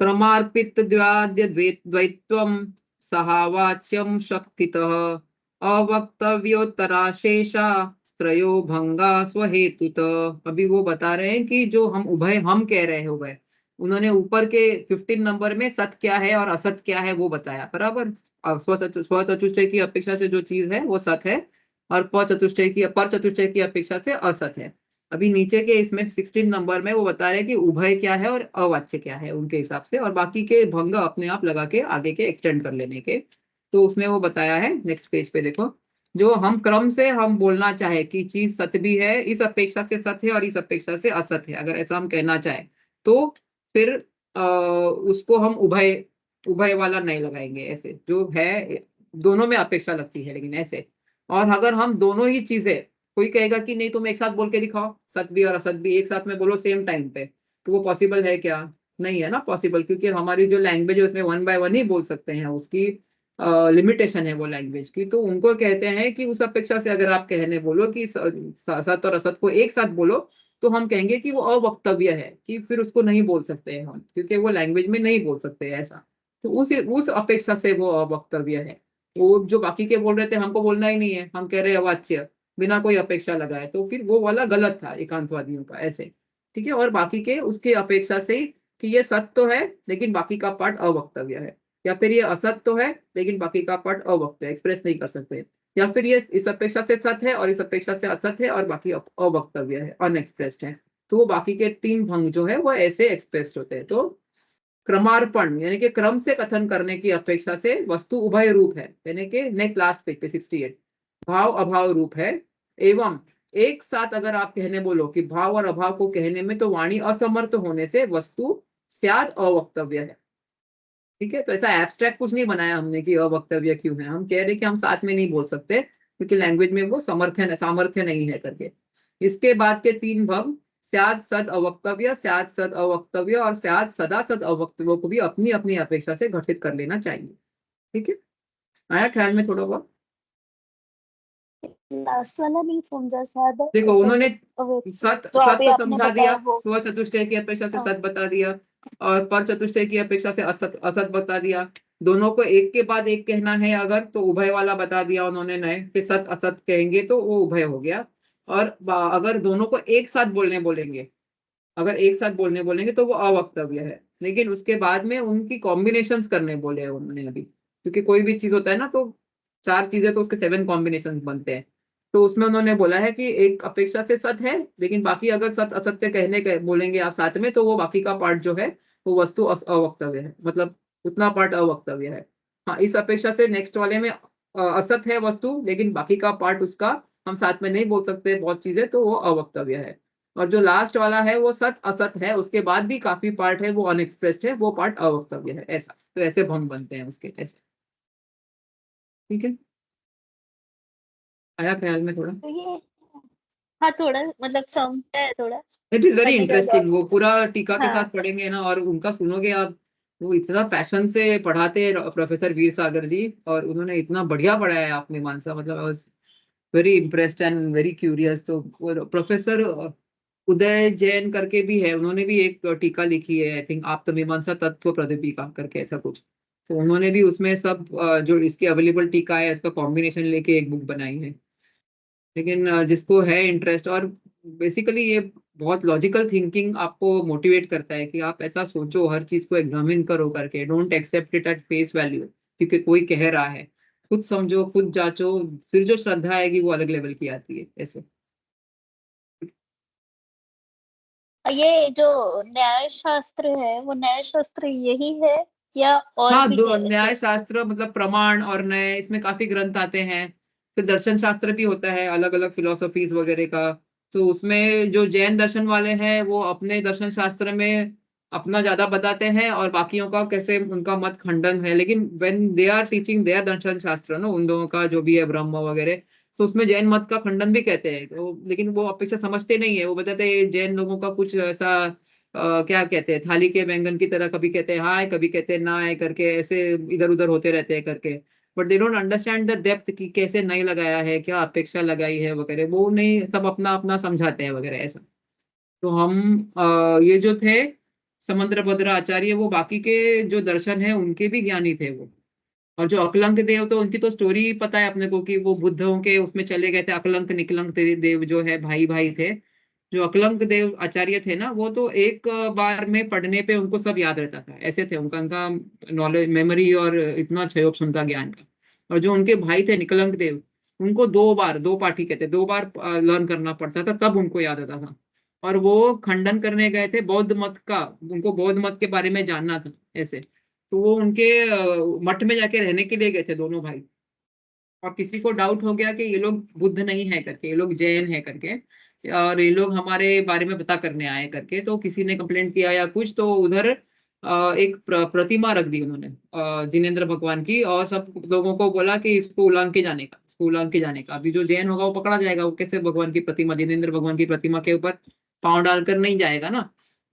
क्रमार्पित द्वाद्य द्वैत्वम सहावाच्यम शक्तितः अवक्तव्योत्तराशेषा त्रयो भंगा स्वहेतुत। अभी वो बता रहे हैं कि जो हम उभय हम कह रहे हैं, उभय उन्होंने ऊपर के 15 नंबर में सत क्या है और असत क्या है वो बताया, बराबर। स्वचतुष्टय की अपेक्षा से जो चीज है वो सत है, और पर चतुष्टय की अपेक्षा से असत है। अभी नीचे के इसमें 16 नंबर में वो बता रहे हैं कि उभय क्या है और अवाच्य क्या है उनके हिसाब से, और बाकी के भंग अपने आप लगा के आगे के एक्सटेंड कर लेने के। तो उसमें वो बताया है, नेक्स्ट पेज पे देखो, जो हम क्रम से हम बोलना चाहे कि चीज सत भी है, इस अपेक्षा से सत है और इस अपेक्षा से असत है, अगर ऐसा हम कहना चाहे तो फिर उसको हम उभय उभय वाला नहीं लगाएंगे, ऐसे जो है दोनों में अपेक्षा लगती है लेकिन ऐसे। और अगर हम दोनों ही चीजें, कोई कहेगा कि नहीं तुम एक साथ बोल के दिखाओ, सत भी और असत भी एक साथ में बोलो सेम टाइम पे, तो वो पॉसिबल है क्या? नहीं है ना पॉसिबल, क्योंकि हमारी जो लैंग्वेज है उसमें 1 बाय 1 ही बोल सकते हैं, उसकी लिमिटेशन है वो लैंग्वेज की। तो उनको कहते हैं कि उस अपेक्षा से अगर आप कहने बोलो कि सत और असत को एक साथ बोलो, तो हम कहेंगे कि वो अवक्तव्य है, कि फिर उसको नहीं बोल सकते हैं हम, क्योंकि वो लैंग्वेज में नहीं बोल सकते हैं ऐसा। तो उस अपेक्षा से वो अवक्तव्य है। वो जो बाकी के बोल रहे थे हमको बोलना ही नहीं है, हम कह रहे हैं अवाच्य बिना कोई अपेक्षा लगाए, तो फिर वो वाला गलत था एकांतवादियों का ऐसे। ठीक है, और बाकी के उसके अपेक्षा से कि ये सत्य तो है लेकिन बाकी का पार्ट अवक्तव्य है, या फिर ये असत्य तो है लेकिन बाकी का पार्ट अवक्त है, एक्सप्रेस नहीं कर सकते, या फिर ये इस अपेक्षा से सत्य है और इस अपेक्षा से असत्य है और बाकी अवक्तव्य है, अनएक्सप्रेस्ड है। तो वो बाकी के 3 भंग जो है वो ऐसे एक्सप्रेस्ड होते हैं। तो क्रमार्पण यानी कि क्रम से कथन करने की अपेक्षा से वस्तु उभय रूप है, यानी कि नेक्स्ट लास्ट पेज पे 68, भाव अभाव रूप है। एवं एक साथ अगर आप कहने बोलो कि भाव और अभाव को कहने में, तो वाणी असमर्थ होने से वस्तु स्याद अवक्तव्य है। ठीक है, तो ऐसा एब्स्ट्रैक्ट कुछ नहीं बनाया हमने कि अवक्तव्य क्यों है, हम कह रहे कि हम साथ में नहीं बोल सकते क्योंकि लैंग्वेज में वो सामर्थ्य नहीं है करके। इसके बाद के 3 भंग स्याद सद अवक्तव्य, स्याद सद अवक्तव्य और स्याद सदा सद अवक्तव्य को भी अपनी अपनी अपेक्षा से घटित कर लेना चाहिए। ठीक है, आया ख्याल में थोड़ा बहुत? लास्ट वाला नहीं समझा शायद, देखो ऐसे उन्होंने सत जो सत अभी तो आपने समझा दिया, बताया वो। स्व चतुष्टय की अपेक्षा से हाँ। सत बता दिया, और पर चतुष्टय की अपेक्षा से असत असत बता दिया। दोनों को एक के बाद एक कहना है अगर, तो उभय वाला बता दिया उन्होंने, नए कि सत असत कहेंगे तो वो उभय हो गया। और अगर दोनों को एक साथ बोलने बोलेंगे, अगर एक साथ बोलने बोलेंगे तो वो अवक्तव्य है। लेकिन उसके बाद में उनकी कॉम्बिनेशंस करने बोले हैं उन्होंने अभी, क्योंकि कोई भी चीज होता है ना, तो 4 चीजें तो उसके 7 कॉम्बिनेशन बनते हैं। तो उसमें उन्होंने बोला है कि एक अपेक्षा से सत है, लेकिन बाकी अगर सत असत्य कहने के बोलेंगे आप साथ में, तो वो बाकी का पार्ट जो है वो वस्तु अवक्तव्य है, मतलब उतना पार्ट अवक्तव्य है। हाँ, इस अपेक्षा से नेक्स्ट वाले में असत है वस्तु, लेकिन बाकी का पार्ट उसका हम साथ में नहीं बोल सकते बहुत चीजें, तो वो अवक्तव्य है। और जो लास्ट वाला है वो सत असत है, उसके बाद भी काफी पार्ट है वो अनएक्सप्रेस्ड है, वो पार्ट अवक्तव्य है ऐसा। तो ऐसे भंग बनते हैं उसके ऐसे। ठीक है, आया ख्याल में थोड़ा? तो ये, हाँ थोड़ा मतलब समझा है थोड़ा, इट इज वेरी करने का इंटरेस्टिंग, वो पूरा टीका के साथ हाँ। पढ़ेंगे ना और उनका सुनोगे आप, वो इतना पैशन से पढ़ाते हैं प्रोफेसर वीर सागर जी, और उन्होंने इतना बढ़िया पढ़ाया है आप मीमांसा, मतलब I was very impressed and very curious. तो प्रोफेसर उदय जैन करके भी है, उन्होंने भी एक टीका लिखी है, आई थिंक आप्तमीमांसा तत्व प्रदीपिका करके ऐसा कुछ। तो उन्होंने भी उसमें सब जो इसकी अवेलेबल टीका है उसका कॉम्बिनेशन लेके एक बुक बनाई है। लेकिन जिसको है इंटरेस्ट, और बेसिकली ये बहुत लॉजिकल थिंकिंग आपको मोटिवेट करता है कि आप ऐसा सोचो, हर चीज को एग्जामिन करो करके, don't accept it at face value क्योंकि कोई कह रहा है, खुद समझो खुद जांचो, फिर जो श्रद्धा आएगी वो अलग लेवल की आती है ऐसे। ये जो न्याय शास्त्र है वो न्याय शास्त्र यही है या और हाँ, भी दो है न्याय ऐसे? शास्त्र मतलब प्रमाण और न्याय, इसमें काफी ग्रंथ आते हैं। फिर दर्शन शास्त्र भी होता है, अलग अलग फिलोसफीज वगैरह का। तो उसमें जो जैन दर्शन वाले हैं वो अपने दर्शन शास्त्र में अपना ज्यादा बताते हैं, और बाकियों का कैसे उनका मत खंडन है। लेकिन when they are teaching their दर्शन शास्त्र ना, उन लोगों का जो भी है ब्रह्म वगैरह, तो उसमें जैन मत का खंडन भी कहते हैं। तो लेकिन वो अपेक्षा समझते नहीं है, वो बताते हैं जैन लोगों का कुछ ऐसा क्या कहते हैं, थाली के व्यंजन की तरह, कभी कहते हैं हाय कभी कहते हैं ना है करके, ऐसे इधर उधर होते रहते हैं करके। But they don't understand the depth की कैसे नहीं लगाया है, क्या अपेक्षा लगाई है वगैरह, वो नहीं, सब अपना अपना समझाते हैं वगैरह ऐसा। तो हम ये जो थे समंत्र भद्र आचार्य, वो बाकी के जो दर्शन है उनके भी ज्ञानी थे वो। और जो अकलंक देव, तो उनकी तो स्टोरी पता है अपने को कि वो बुद्धों के उसमें चले गए थे, अकलंक निकलंक देव जो है भाई भाई थे। जो अकलंक देव आचार्य थे ना, वो तो एक बार में पढ़ने पे उनको सब याद रहता था, ऐसे थे उनका उनका नॉलेज, मेमोरी और इतना क्षयोग क्षमता ज्ञान का। और जो उनके भाई थे निकलंक देव, उनको दो बार, दो पाठी कहते, दो बार लर्न करना पड़ता था, तब उनको याद आता था। और वो खंडन करने गए थे बौद्ध मत का, उनको बौद्ध मत के बारे में जानना था ऐसे। तो वो उनके मठ में जाके रहने के लिए गए थे दोनों भाई। और किसी को डाउट हो गया कि ये लोग बुद्ध नहीं है करके, ये लोग जैन है करके, और ये लोग हमारे बारे में पता करने आए करके, तो किसी ने कंप्लेंट किया या कुछ, तो उधर एक प्रतिमा रख दी उन्होंने जिनेंद्र भगवान की, और सब लोगों को बोला कि इसको उलांग के जाने का, इसको उलांग के जाने का। अभी जो जैन होगा वो पकड़ा जाएगा, वो कैसे भगवान की प्रतिमा, जिनेंद्र भगवान की प्रतिमा के ऊपर पांव डालकर नहीं जाएगा ना।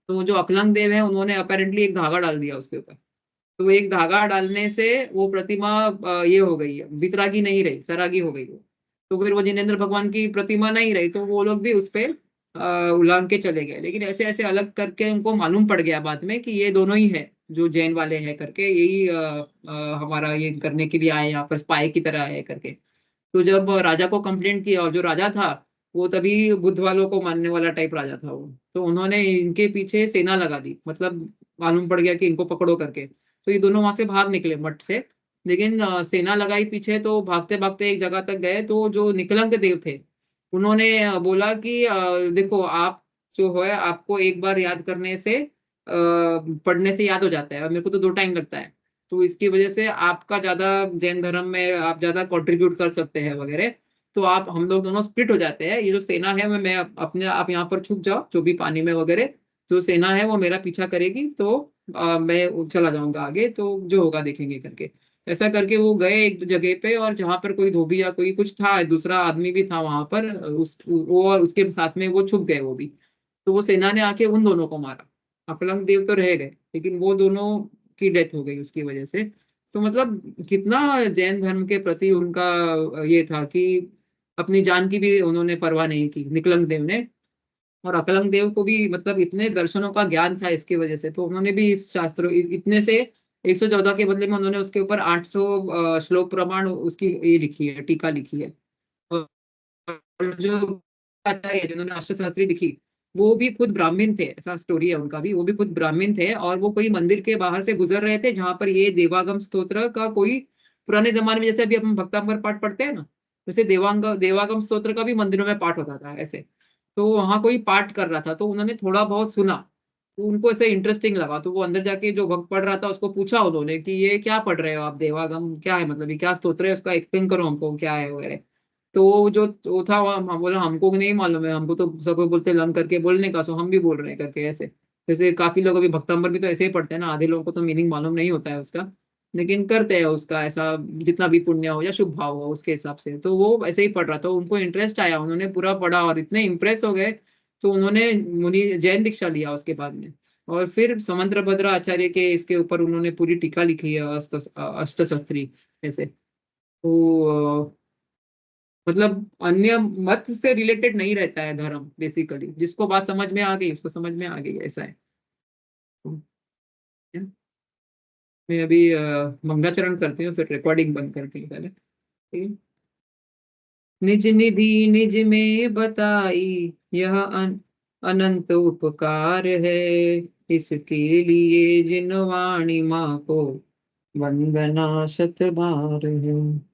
तो जो अकलंग देव है, उन्होंने अपेरेंटली एक धागा डाल दिया उसके ऊपर। तो एक धागा डालने से वो प्रतिमा ये हो गई है, वितरागी नहीं रही, सरागी हो गई वो। तो फिर वो जिनेंद्र भगवान की प्रतिमा नहीं रही, तो वो लोग भी उस पे उलांग के चले गए। लेकिन ऐसे ऐसे अलग करके उनको मालूम पड़ गया बाद में कि ये दोनों ही है जो जैन वाले हैं करके, यही हमारा ये करने के लिए आए, यहाँ पर स्पाई की तरह आए करके। तो जब राजा को कंप्लेंट किया, और जो राजा था वो तभी बुद्ध वालों को मानने वाला टाइप राजा था वो, तो उन्होंने इनके पीछे सेना लगा दी, मतलब मालूम पड़ गया कि इनको पकड़ो करके। तो ये दोनों वहां से भाग निकले मठ से। लेकिन सेना लगाई पीछे, तो भागते भागते एक जगह तक गए, तो जो निकलंक देव थे, उन्होंने बोला कि देखो आप जो है, आपको एक बार याद करने से पढ़ने से याद हो जाता है, और मेरे को तो 2 टाइम लगता है। तो इसकी वजह से आपका ज्यादा जैन धर्म में आप ज्यादा कंट्रीब्यूट कर सकते हैं वगैरह। तो आप, हम लोग दोनों स्प्लिट हो जाते हैं, ये जो सेना है मैं अपने, आप यहाँ पर छुप जाओ जो भी पानी में वगैरह, जो सेना है वो मेरा पीछा करेगी, तो मैं चला जाऊंगा आगे, तो जो होगा देखेंगे करके। ऐसा करके वो गए एक जगह पे, और जहां पर कोई धोबी या कोई कुछ था, दूसरा आदमी भी था वहां पर, उस वो और उसके साथ में वो छुप गए वो भी। तो वो सेना ने आके उन दोनों को मारा। अकलंग देव तो रह गए, लेकिन वो दोनों की डेथ हो गई उसकी वजह से। तो मतलब कितना जैन धर्म के प्रति उनका ये था कि अपनी जान की भी उन्होंने परवाह नहीं की निकलंग देव ने। और अकलंग देव को भी मतलब इतने दर्शनों का ज्ञान था इसकी वजह से, तो उन्होंने भी इस शास्त्र इतने से 114 के बदले में उन्होंने उसके ऊपर 800 श्लोक प्रमाण उसकी ये लिखी है, टीका लिखी है। और जो आचार्य जिन्होंने अष्टशास्त्री लिखी, वो भी खुद ब्राह्मण थे, ऐसा स्टोरी है उनका भी, वो भी खुद ब्राह्मण थे, और वो कोई मंदिर के बाहर से गुजर रहे थे जहां पर ये देवागम स्तोत्र का कोई, पुराने जमाने में जैसे अभी अपन भक्तांबर पाठ पढ़ते हैं ना, वैसे देवागम स्तोत्र का भी मंदिरों में पाठ होता था ऐसे। तो वहां कोई पाठ कर रहा था, तो उन्होंने थोड़ा बहुत सुना, तो उनको ऐसे इंटरेस्टिंग लगा, तो वो अंदर जाके जो भक्त पढ़ रहा था उसको पूछा उन्होंने कि ये क्या पढ़ रहे हो आप, देवागम क्या है, मतलब ये क्या स्तोत्र है, उसका एक्सप्लेन करो हमको क्या है वगैरह। तो वो जो वो था, वो हम बोला हमको नहीं मालूम है, हमको तो सब लोग बोलते लर्न करके बोलने का, सो हम भी बोल रहे हैं करके ऐसे। जैसे काफी लोग अभी भक्तंबर भी तो ऐसे ही पढ़ते हैं ना, आधे लोगों को तो मीनिंग मालूम नहीं होता है उसका, लेकिन करते हैं उसका ऐसा, जितना भी पुण्य हो या शुभ भाव हो उसके हिसाब से। तो वो ऐसे ही पढ़ रहा था, उनको इंटरेस्ट आया, उन्होंने पूरा पढ़ा और इतने इम्प्रेस हो गए, तो उन्होंने मुनि जैन दीक्षा लिया उसके बाद में। और फिर समंतभद्र आचार्य के इसके ऊपर उन्होंने पूरी टीका लिखी है, अष्टशास्त्री ऐसे। तो मतलब अन्य मत से रिलेटेड नहीं रहता है धर्म, बेसिकली जिसको बात समझ में आ गई उसको समझ में आ गई, ऐसा है। तो, yeah, मैं अभी मंगलाचरण करती हूँ, फिर रिकॉर्डिंग बंद करती हूँ पहले, ठीक है। निज निधि निज में बताई, यह अनंत उपकार है, इसके लिए जिन वाणी माँ को वंदना शत बार है।